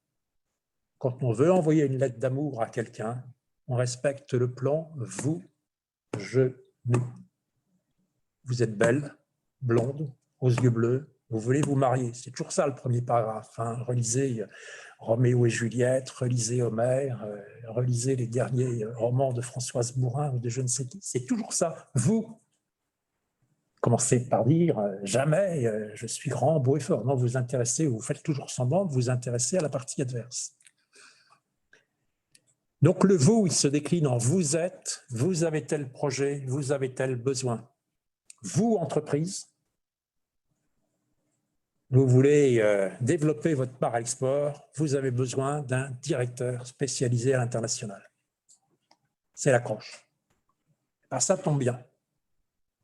quand on veut envoyer une lettre d'amour à quelqu'un, on respecte le plan « vous, je, nous ». Vous êtes belle, blonde, aux yeux bleus, vous voulez vous marier. C'est toujours ça le premier paragraphe. Hein. Relisez Roméo et Juliette, relisez Homère, relisez les derniers romans de Françoise Mourin ou de je ne sais qui. C'est toujours ça. Vous commencez par dire jamais je suis grand, beau et fort. Non, vous intéressez, vous faites toujours semblant de vous intéresser à la partie adverse. Donc le vous, il se décline en vous êtes, vous avez tel projet, vous avez tel besoin. Vous, entreprise, vous voulez développer votre part à l'export, vous avez besoin d'un directeur spécialisé à l'international. C'est l'accroche. Ben, ça tombe bien.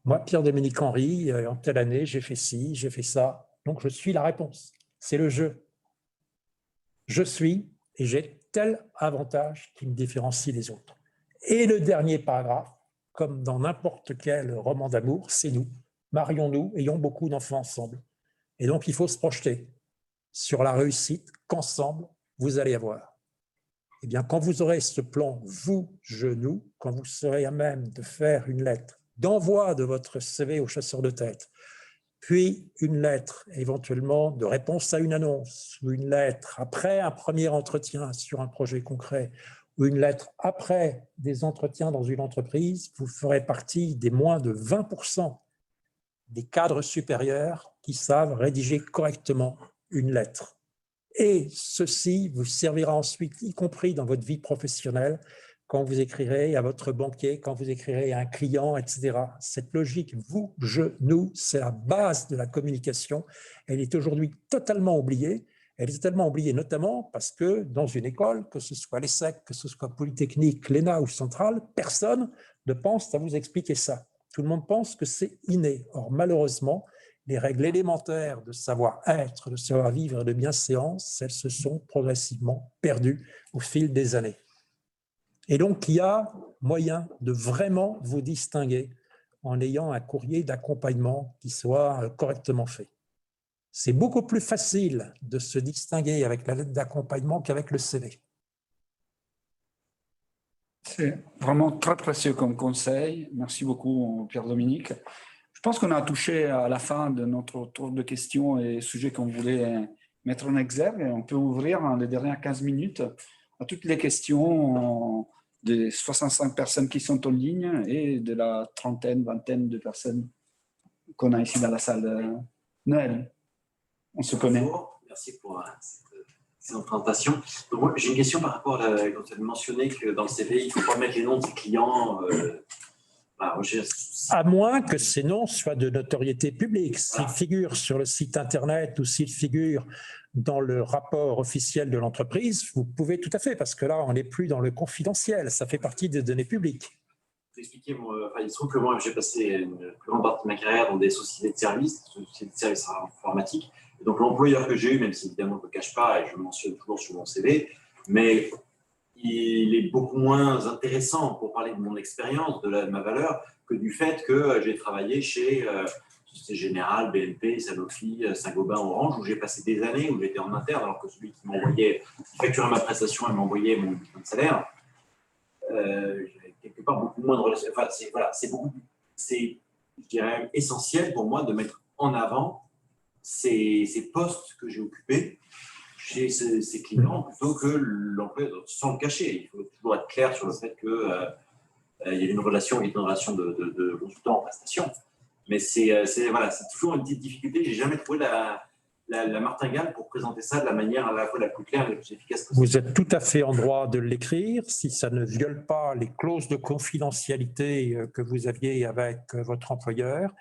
Moi, Pierre-Dominique Henry, en telle année, j'ai fait ci, j'ai fait ça. Donc, je suis la réponse. C'est le jeu. Je suis et j'ai tel avantage qui me différencie des autres. Et le dernier paragraphe, comme dans n'importe quel roman d'amour, c'est nous. Marions-nous, ayons beaucoup d'enfants ensemble. Et donc, il faut se projeter sur la réussite qu'ensemble, vous allez avoir. Eh bien, quand vous aurez ce plan vous, je, nous, quand vous serez à même de faire une lettre d'envoi de votre CV au chasseur de tête, puis une lettre éventuellement de réponse à une annonce, ou une lettre après un premier entretien sur un projet concret, ou une lettre après des entretiens dans une entreprise, vous ferez partie des moins de 20% des cadres supérieurs qui savent rédiger correctement une lettre. Et ceci vous servira ensuite, y compris dans votre vie professionnelle, quand vous écrirez à votre banquier, quand vous écrirez à un client, etc. Cette logique, vous, je, nous, c'est la base de la communication. Elle est aujourd'hui totalement oubliée. Elle est totalement oubliée notamment parce que dans une école, que ce soit l'ESSEC, que ce soit Polytechnique, l'ENA ou Centrale, personne ne pense à vous expliquer ça. Tout le monde pense que c'est inné. Or, malheureusement, les règles élémentaires de savoir-être, de savoir-vivre et de bienséance, elles se sont progressivement perdues au fil des années. Et donc, il y a moyen de vraiment vous distinguer en ayant un courrier d'accompagnement qui soit correctement fait. C'est beaucoup plus facile de se distinguer avec la lettre d'accompagnement qu'avec le CV. C'est vraiment très précieux comme conseil. Merci beaucoup, Pierre-Dominique. Je pense qu'on a touché à la fin de notre tour de questions et sujets qu'on voulait mettre en exergue. On peut ouvrir les dernières 15 minutes à toutes les questions des 65 personnes qui sont en ligne et de la trentaine, vingtaine de personnes qu'on a ici dans la salle. Noël, on se connaît. Bonjour, merci pour cette présentation. Donc, moi, j'ai une question par rapport à quand tu as mentionné que dans le CV, il ne faut pas mettre les noms de ses clients. À moins que ces noms soient de notoriété publique. S'ils figurent sur le site Internet ou s'ils figurent dans le rapport officiel de l'entreprise, vous pouvez tout à fait, parce que là, on n'est plus dans le confidentiel, ça fait partie des données publiques. Il se trouve que moi, j'ai passé une plus grande partie de ma carrière dans des sociétés de services informatiques. Et donc, l'employeur que j'ai eu, même si évidemment je ne le cache pas et je le mentionne toujours sur mon CV, mais il est beaucoup moins intéressant pour parler de mon expérience, de ma valeur, que du fait que j'ai travaillé chez Société Générale, BNP, Sanofi, Saint-Gobain, Orange, où j'ai passé des années, où j'étais en interne, alors que celui qui m'envoyait, qui facturait ma prestation et m'envoyait mon bulletin de salaire, j'avais quelque part beaucoup moins de relations. Enfin, c'est, je dirais, essentiel pour moi de mettre en avant ces postes que j'ai occupés chez ces clients plutôt que l'employeur, sans le cacher. Il faut toujours être clair sur le fait qu'il y a une relation de consultant en prestation. Mais c'est toujours une petite difficulté. Je n'ai jamais trouvé la martingale pour présenter ça de la manière à la fois la plus claire et la plus efficace possible. Vous êtes tout à fait en droit de l'écrire si ça ne viole pas les clauses de confidentialité que vous aviez avec votre employeur,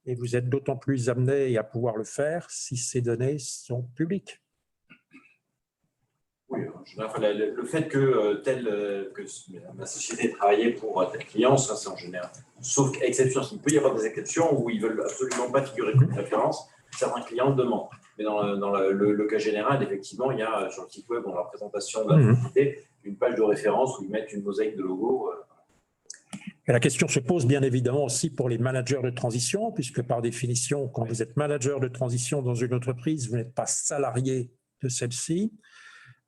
et vous êtes d'autant plus amené à pouvoir le faire si ces données sont publiques. Oui, le fait que que ma société travaillait pour tel client, ça c'est en général. Sauf exception, il peut y avoir des exceptions où ils ne veulent absolument pas figurer comme référence. Certains clients le demandent. Mais dans le cas général, effectivement, il y a sur le site web, dans la présentation de la société, une page de référence où ils mettent une mosaïque de logos. Et la question se pose bien évidemment aussi pour les managers de transition, puisque par définition, quand vous êtes manager de transition dans une entreprise, vous n'êtes pas salarié de celle-ci.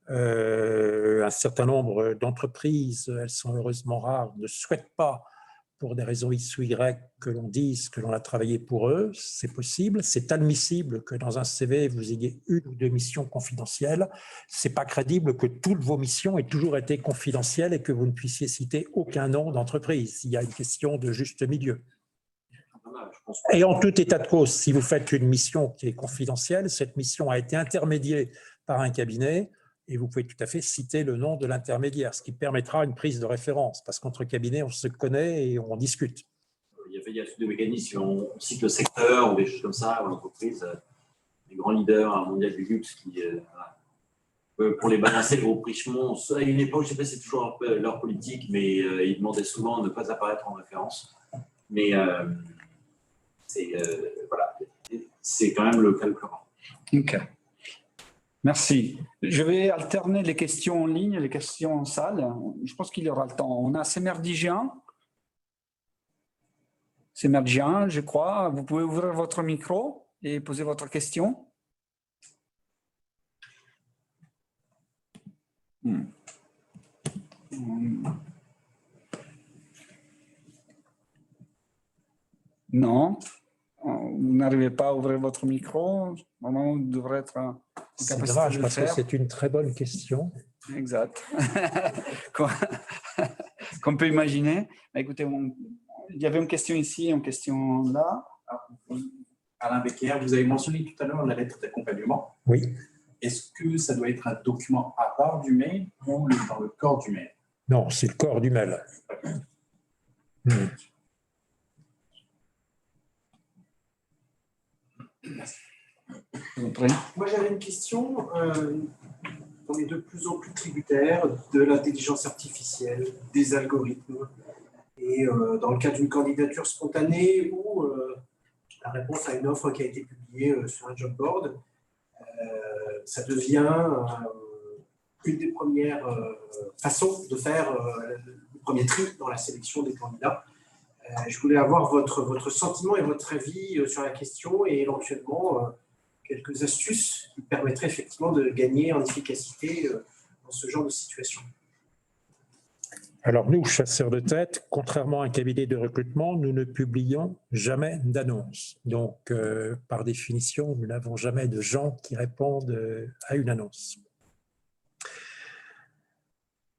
Un certain nombre d'entreprises, elles sont heureusement rares, ne souhaitent pas, pour des raisons X ou Y, que l'on dise que l'on a travaillé pour eux. C'est possible, c'est admissible que dans un CV, vous ayez une ou deux missions confidentielles. Ce n'est pas crédible que toutes vos missions aient toujours été confidentielles et que vous ne puissiez citer aucun nom d'entreprise. Il y a une question de juste milieu. Et en tout état de cause, si vous faites une mission qui est confidentielle, cette mission a été intermédiée par un cabinet, et vous pouvez tout à fait citer le nom de l'intermédiaire, ce qui permettra une prise de référence, parce qu'entre cabinets, on se connaît et on discute. Il y a des mécanismes, on cite le secteur ou des choses comme ça, ou l'entreprise, les grands leaders mondiaux du luxe qui, pour les balancer, le groupe Richemont, à une époque, je ne sais pas si c'est toujours leur politique, mais ils demandaient souvent de ne pas apparaître en référence. Mais c'est quand même le cas le plus rare. OK. Merci. Je vais alterner les questions en ligne et les questions en salle. Je pense qu'il y aura le temps. On a Semerdigien. Semerdigien, je crois. Vous pouvez ouvrir votre micro et poser votre question. Non. Vous n'arrivez pas à ouvrir votre micro. Normalement, vous devrez être en C'est capacité dommage de le parce que faire. c'est une très bonne question. Exact. Qu'on peut imaginer. Écoutez, il y avait une question ici et une question là. Alain Becker, vous avez mentionné tout à l'heure la lettre d'accompagnement. Oui. Est-ce que ça doit être un document à part du mail ou dans le corps du mail? Non, c'est le corps du mail. Moi, j'avais une question. On est de plus en plus tributaire de l'intelligence artificielle, des algorithmes. Et dans le cas d'une candidature spontanée ou la réponse à une offre qui a été publiée sur un job board, ça devient une des premières façons de faire le premier tri dans la sélection des candidats. Je voulais avoir votre sentiment et votre avis sur la question et éventuellement quelques astuces qui permettraient effectivement de gagner en efficacité dans ce genre de situation. Alors nous, chasseurs de tête, contrairement à un cabinet de recrutement, nous ne publions jamais d'annonce. Donc, par définition, nous n'avons jamais de gens qui répondent à une annonce.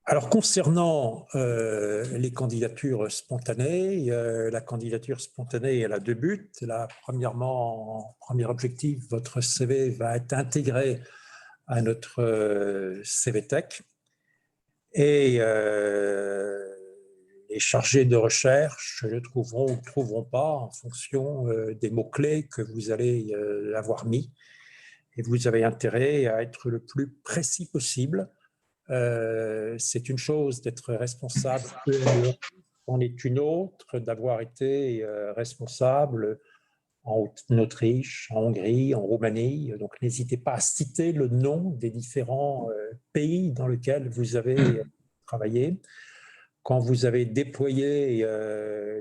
Alors, concernant les candidatures spontanées, la candidature spontanée, elle a deux buts. Là, premièrement, premier objectif, votre CV va être intégré à notre CV Tech. Et les chargés de recherche le trouveront ou ne trouveront pas en fonction des mots-clés que vous allez avoir mis. Et vous avez intérêt à être le plus précis possible. C'est une chose d'être responsable, c'en est une autre d'avoir été responsable en Autriche, en Hongrie, en Roumanie. Donc, n'hésitez pas à citer le nom des différents pays dans lesquels vous avez travaillé. Quand vous avez déployé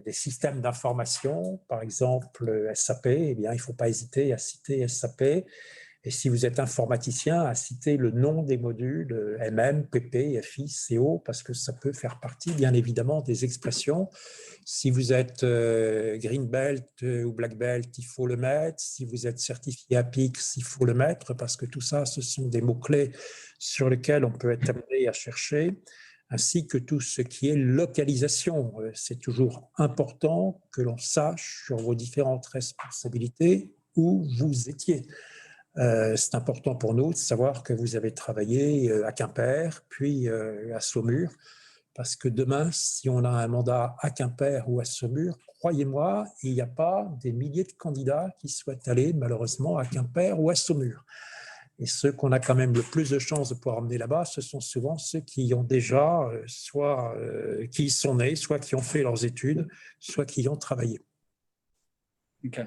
des systèmes d'information, par exemple SAP, eh bien, il ne faut pas hésiter à citer SAP. Et si vous êtes informaticien, à citer le nom des modules MM, PP, FI, CO, parce que ça peut faire partie, bien évidemment, des expressions. Si vous êtes Green Belt ou Black Belt, il faut le mettre. Si vous êtes certifié APIX, il faut le mettre, parce que tout ça, ce sont des mots-clés sur lesquels on peut être amené à chercher, ainsi que tout ce qui est localisation. C'est toujours important que l'on sache sur vos différentes responsabilités où vous étiez. C'est important pour nous de savoir que vous avez travaillé à Quimper, puis à Saumur, parce que demain, si on a un mandat à Quimper ou à Saumur, croyez-moi, il n'y a pas des milliers de candidats qui souhaitent aller malheureusement à Quimper ou à Saumur. Et ceux qu'on a quand même le plus de chances de pouvoir emmener là-bas, ce sont souvent ceux qui ont déjà, soit qui y sont nés, soit qui ont fait leurs études, soit qui y ont travaillé. Ok.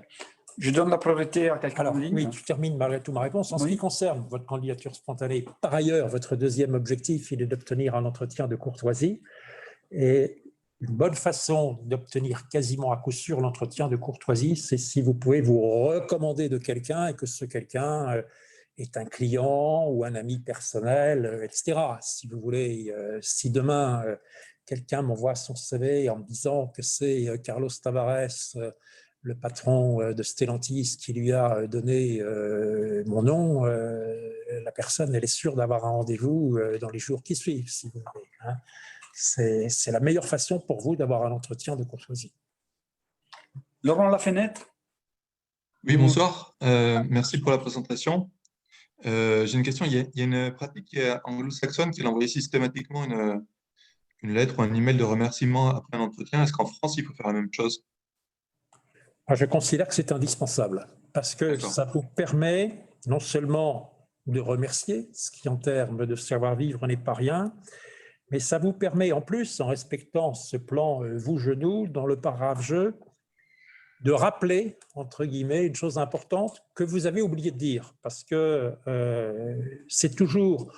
Je donne la priorité à quelqu'un Alors, en ligne. oui, je termine malgré tout ma réponse. En ce qui concerne votre candidature spontanée, par ailleurs, votre deuxième objectif, il est d'obtenir un entretien de courtoisie. Et une bonne façon d'obtenir quasiment à coup sûr l'entretien de courtoisie, c'est si vous pouvez vous recommander de quelqu'un et que ce quelqu'un est un client ou un ami personnel, etc. Si vous voulez, si demain, quelqu'un m'envoie son CV en me disant que c'est Carlos Tavares, le patron de Stellantis, qui lui a donné mon nom, la personne, elle est sûre d'avoir un rendez-vous dans les jours qui suivent, si vous voulez. Hein. C'est la meilleure façon pour vous d'avoir un entretien de courtoisie. Laurent Lafenêtre. Oui, bonsoir. Merci pour la présentation. J'ai une question. Il y a une pratique qui est anglo-saxonne qui envoie systématiquement une lettre ou un email de remerciement après un entretien. Est-ce qu'en France, il faut faire la même chose? Je considère que c'est indispensable parce que ça vous permet non seulement de remercier, ce qui en termes de savoir-vivre n'est pas rien, mais ça vous permet en plus, en respectant ce plan vous-genou dans le paragraphe jeu, de rappeler, entre guillemets, une chose importante que vous avez oublié de dire. Parce que c'est toujours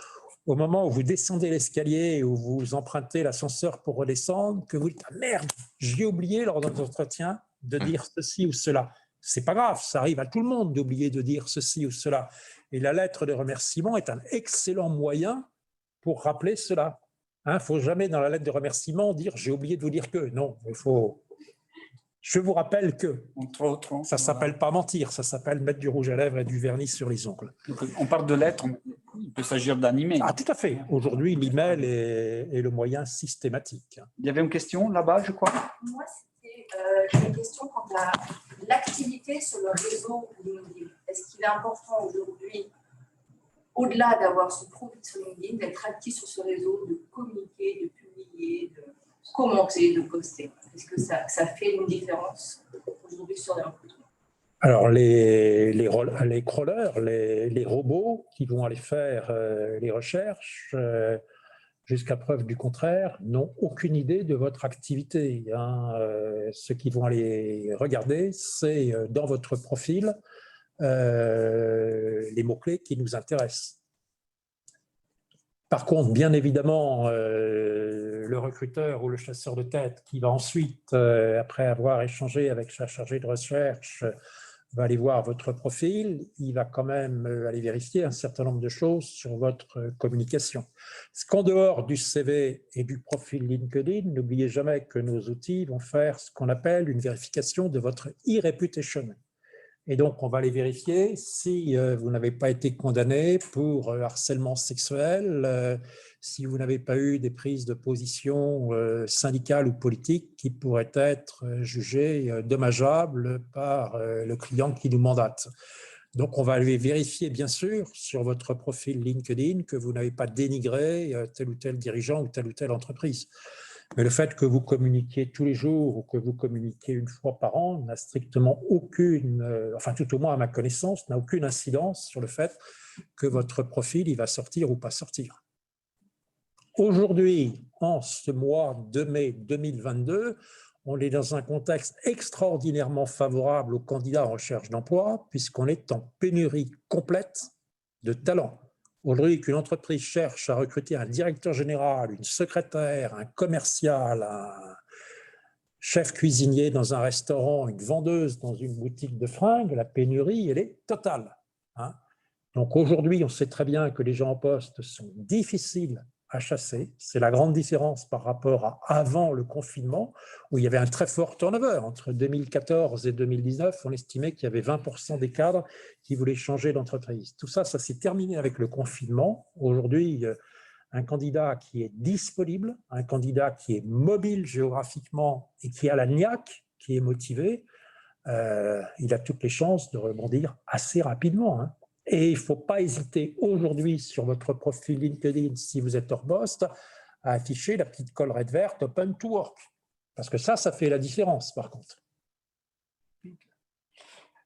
au moment où vous descendez l'escalier, où vous empruntez l'ascenseur pour redescendre, que vous dites « Ah merde, j'ai oublié lors de notre entretien de dire ceci ou cela ». C'est pas grave, ça arrive à tout le monde d'oublier de dire ceci ou cela. Et la lettre de remerciement est un excellent moyen pour rappeler cela. Il ne faut jamais dans la lettre de remerciement dire « j'ai oublié de vous dire que ». Non, il faut… Je vous rappelle que ça ne s'appelle pas mentir, ça s'appelle mettre du rouge à lèvres et du vernis sur les ongles. Donc, on parle de lettres, il peut s'agir d'un email. Ah, tout à fait. Aujourd'hui, l'email est le moyen systématique. Il y avait une question là-bas, je crois. Moi, c'était une question quant à l'activité sur le réseau LinkedIn. Est-ce qu'il est important aujourd'hui, au-delà d'avoir son profil sur LinkedIn, d'être actif sur ce réseau, de communiquer, de publier, de commenter, de poster? Est-ce que ça fait une différence aujourd'hui sur les recrutements? Alors, les crawlers, les robots qui vont aller faire les recherches, jusqu'à preuve du contraire, n'ont aucune idée de votre activité. Ceux qui vont aller regarder, c'est dans votre profil les mots-clés qui nous intéressent. Par contre, bien évidemment, le recruteur ou le chasseur de tête qui va ensuite, après avoir échangé avec sa chargée de recherche, va aller voir votre profil, il va quand même aller vérifier un certain nombre de choses sur votre communication. Parce qu'en dehors du CV et du profil LinkedIn, n'oubliez jamais que nos outils vont faire ce qu'on appelle une vérification de votre e-reputation. Et donc, on va aller vérifier si vous n'avez pas été condamné pour harcèlement sexuel, si vous n'avez pas eu des prises de position syndicales ou politiques qui pourraient être jugées dommageables par le client qui nous mandate. Donc, on va aller vérifier, bien sûr, sur votre profil LinkedIn que vous n'avez pas dénigré tel ou tel dirigeant ou telle entreprise. Mais le fait que vous communiquiez tous les jours ou que vous communiquiez une fois par an n'a strictement aucune, enfin tout au moins à ma connaissance, n'a aucune incidence sur le fait que votre profil il va sortir ou pas sortir. Aujourd'hui, en ce mois de mai 2022, on est dans un contexte extraordinairement favorable aux candidats en recherche d'emploi puisqu'on est en pénurie complète de talents. Aujourd'hui, qu'une entreprise cherche à recruter un directeur général, une secrétaire, un commercial, un chef cuisinier dans un restaurant, une vendeuse dans une boutique de fringues, la pénurie, elle est totale. Donc aujourd'hui, on sait très bien que les gens en poste sont difficiles à chasser. C'est la grande différence par rapport à avant le confinement, où il y avait un très fort turnover. Entre 2014 et 2019, on estimait qu'il y avait 20% des cadres qui voulaient changer d'entreprise. Tout ça, ça s'est terminé avec le confinement. Aujourd'hui, un candidat qui est disponible, un candidat qui est mobile géographiquement et qui a la niaque, qui est motivé, il a toutes les chances de rebondir assez rapidement. Et il ne faut pas hésiter aujourd'hui sur votre profil LinkedIn, si vous êtes hors poste, à afficher la petite collerette verte Open to Work. Parce que ça fait la différence par contre.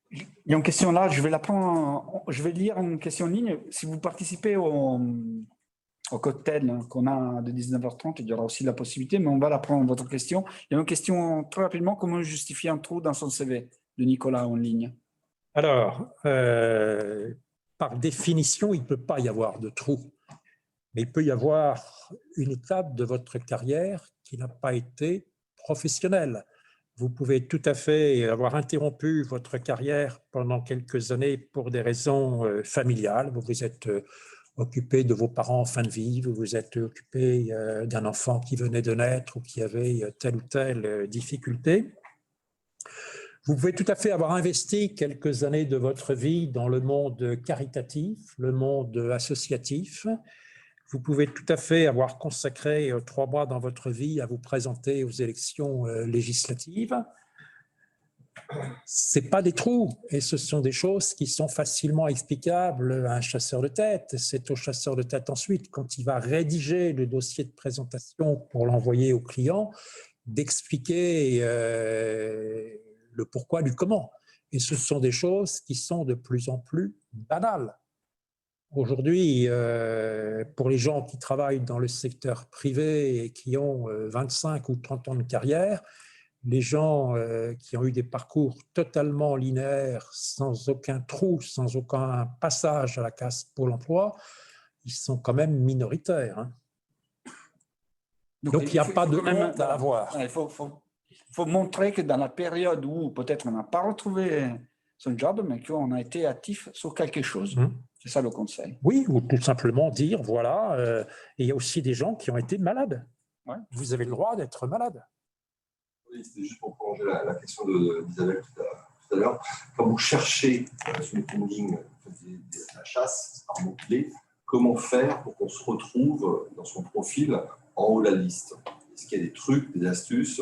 Il y a une question là, je vais la prendre, je vais lire une question en ligne. Si vous participez au cocktail qu'on a de 19h30, il y aura aussi la possibilité, mais on va la prendre, votre question. Il y a une question très rapidement, comment justifier un trou dans son CV de Nicolas en ligne? Alors, par définition, il ne peut pas y avoir de trou, mais il peut y avoir une étape de votre carrière qui n'a pas été professionnelle. Vous pouvez tout à fait avoir interrompu votre carrière pendant quelques années pour des raisons familiales. Vous vous êtes occupé de vos parents en fin de vie, vous vous êtes occupé d'un enfant qui venait de naître ou qui avait telle ou telle difficulté. Vous pouvez tout à fait avoir investi quelques années de votre vie dans le monde caritatif, le monde associatif. Vous pouvez tout à fait avoir consacré 3 mois dans votre vie à vous présenter aux élections législatives. Ce n'est pas des trous, et ce sont des choses qui sont facilement explicables à un chasseur de tête. C'est au chasseur de tête ensuite, quand il va rédiger le dossier de présentation pour l'envoyer au client, d'expliquer le pourquoi du comment. Et ce sont des choses qui sont de plus en plus banales. Aujourd'hui, pour les gens qui travaillent dans le secteur privé et qui ont 25 ou 30 ans de carrière, les gens qui ont eu des parcours totalement linéaires, sans aucun trou, sans aucun passage à la case Pôle emploi, ils sont quand même minoritaires. Hein. Donc il n'y a pas de honte à avoir. Il faut montrer que dans la période où peut-être on n'a pas retrouvé son job, mais qu'on a été actif sur quelque chose. C'est ça le conseil. Oui, ou tout simplement dire, voilà, il y a aussi des gens qui ont été malades. Ouais. Vous avez le droit d'être malade. Oui, c'était juste pour prolonger la question d'Isabelle tout à l'heure. Quand vous cherchez sur LinkedIn la chasse par mots-clés, comment faire pour qu'on se retrouve dans son profil en haut de la liste? Est-ce qu'il y a des trucs, des astuces,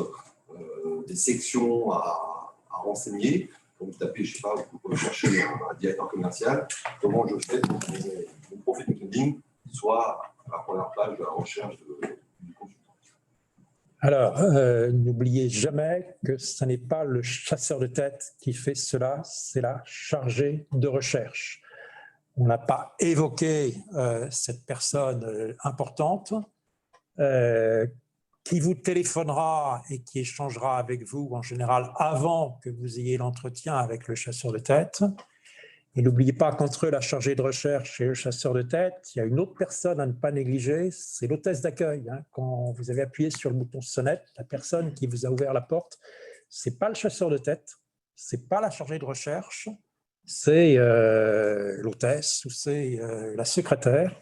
des sections à renseigner? Quand vous tapez, je ne sais pas, vous pouvez chercher un directeur commercial, comment je fais pour que mon profil LinkedIn soit à la première page de la recherche du consultant? Alors, n'oubliez jamais que ce n'est pas le chasseur de tête qui fait cela, c'est la chargée de recherche. On n'a pas évoqué cette personne importante qui vous téléphonera et qui échangera avec vous en général avant que vous ayez l'entretien avec le chasseur de tête. Et n'oubliez pas qu'entre la chargée de recherche et le chasseur de tête, il y a une autre personne à ne pas négliger, c'est l'hôtesse d'accueil. Hein. Quand vous avez appuyé sur le bouton sonnette, la personne qui vous a ouvert la porte, ce n'est pas le chasseur de tête, ce n'est pas la chargée de recherche, c'est l'hôtesse ou c'est la secrétaire.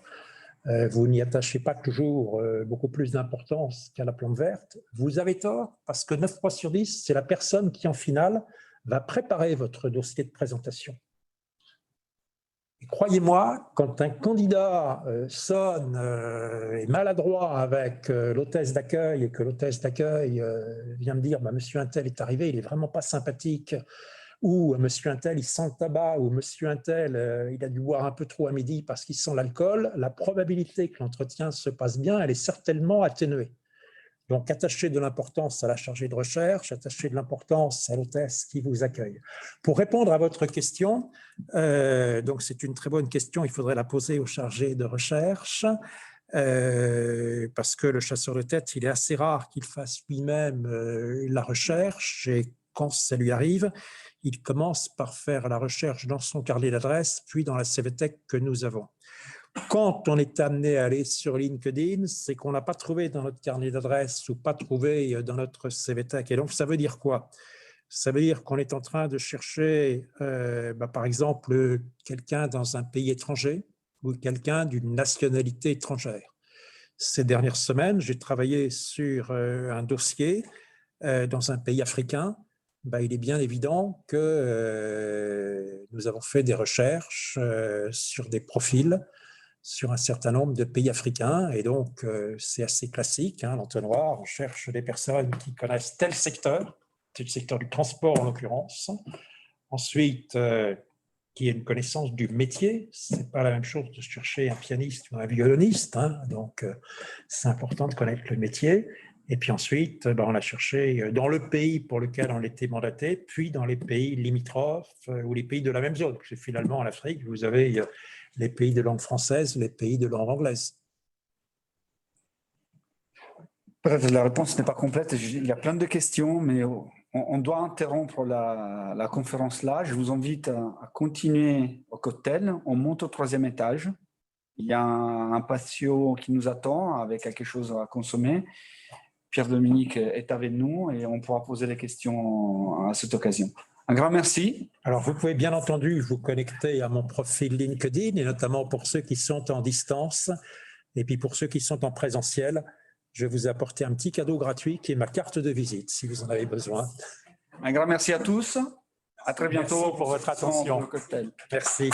Vous n'y attachez pas toujours beaucoup plus d'importance qu'à la plante verte. Vous avez tort, parce que 9 fois sur 10, c'est la personne qui, en finale, va préparer votre dossier de présentation. Et croyez-moi, quand un candidat sonne, est maladroit avec l'hôtesse d'accueil et que l'hôtesse d'accueil vient me dire « Monsieur Untel est arrivé, il n'est vraiment pas sympathique », ou monsieur Untel, il sent le tabac, ou monsieur Untel, il a dû boire un peu trop à midi parce qu'il sent l'alcool, la probabilité que l'entretien se passe bien, elle est certainement atténuée. Donc, attachez de l'importance à la chargée de recherche, attachez de l'importance à l'hôtesse qui vous accueille. Pour répondre à votre question, donc c'est une très bonne question, il faudrait la poser au chargé de recherche, parce que le chasseur de tête, il est assez rare qu'il fasse lui-même la recherche, et quand ça lui arrive, il commence par faire la recherche dans son carnet d'adresse, puis dans la CVTech que nous avons. Quand on est amené à aller sur LinkedIn, c'est qu'on n'a pas trouvé dans notre carnet d'adresse ou pas trouvé dans notre CVTech. Et donc, ça veut dire quoi? Ça veut dire qu'on est en train de chercher, par exemple, quelqu'un dans un pays étranger ou quelqu'un d'une nationalité étrangère. Ces dernières semaines, j'ai travaillé sur un dossier dans un pays africain. Il est bien évident que nous avons fait des recherches sur des profils sur un certain nombre de pays africains. Et donc, c'est assez classique. Hein, l'entonnoir, on cherche des personnes qui connaissent tel secteur, c'est le secteur du transport en l'occurrence. Ensuite, qui ait une connaissance du métier. Ce n'est pas la même chose de chercher un pianiste ou un violoniste, hein. Donc c'est important de connaître le métier. Et puis ensuite, on l'a cherché dans le pays pour lequel on était mandaté, puis dans les pays limitrophes ou les pays de la même zone. Parce que finalement, en Afrique, vous avez les pays de langue française, les pays de langue anglaise. Peut-être la réponse n'est pas complète. Il y a plein de questions, mais on doit interrompre la conférence là. Je vous invite à continuer au cocktail. On monte au 3e étage. Il y a un patio qui nous attend avec quelque chose à consommer. Pierre-Dominique est avec nous et on pourra poser les questions à cette occasion. Un grand merci. Alors, vous pouvez bien entendu vous connecter à mon profil LinkedIn, et notamment pour ceux qui sont en distance. Et puis pour ceux qui sont en présentiel, je vais vous apporter un petit cadeau gratuit qui est ma carte de visite, si vous en avez besoin. Un grand merci à tous. À très bientôt. Merci pour votre attention. Pour le cocktail. Merci.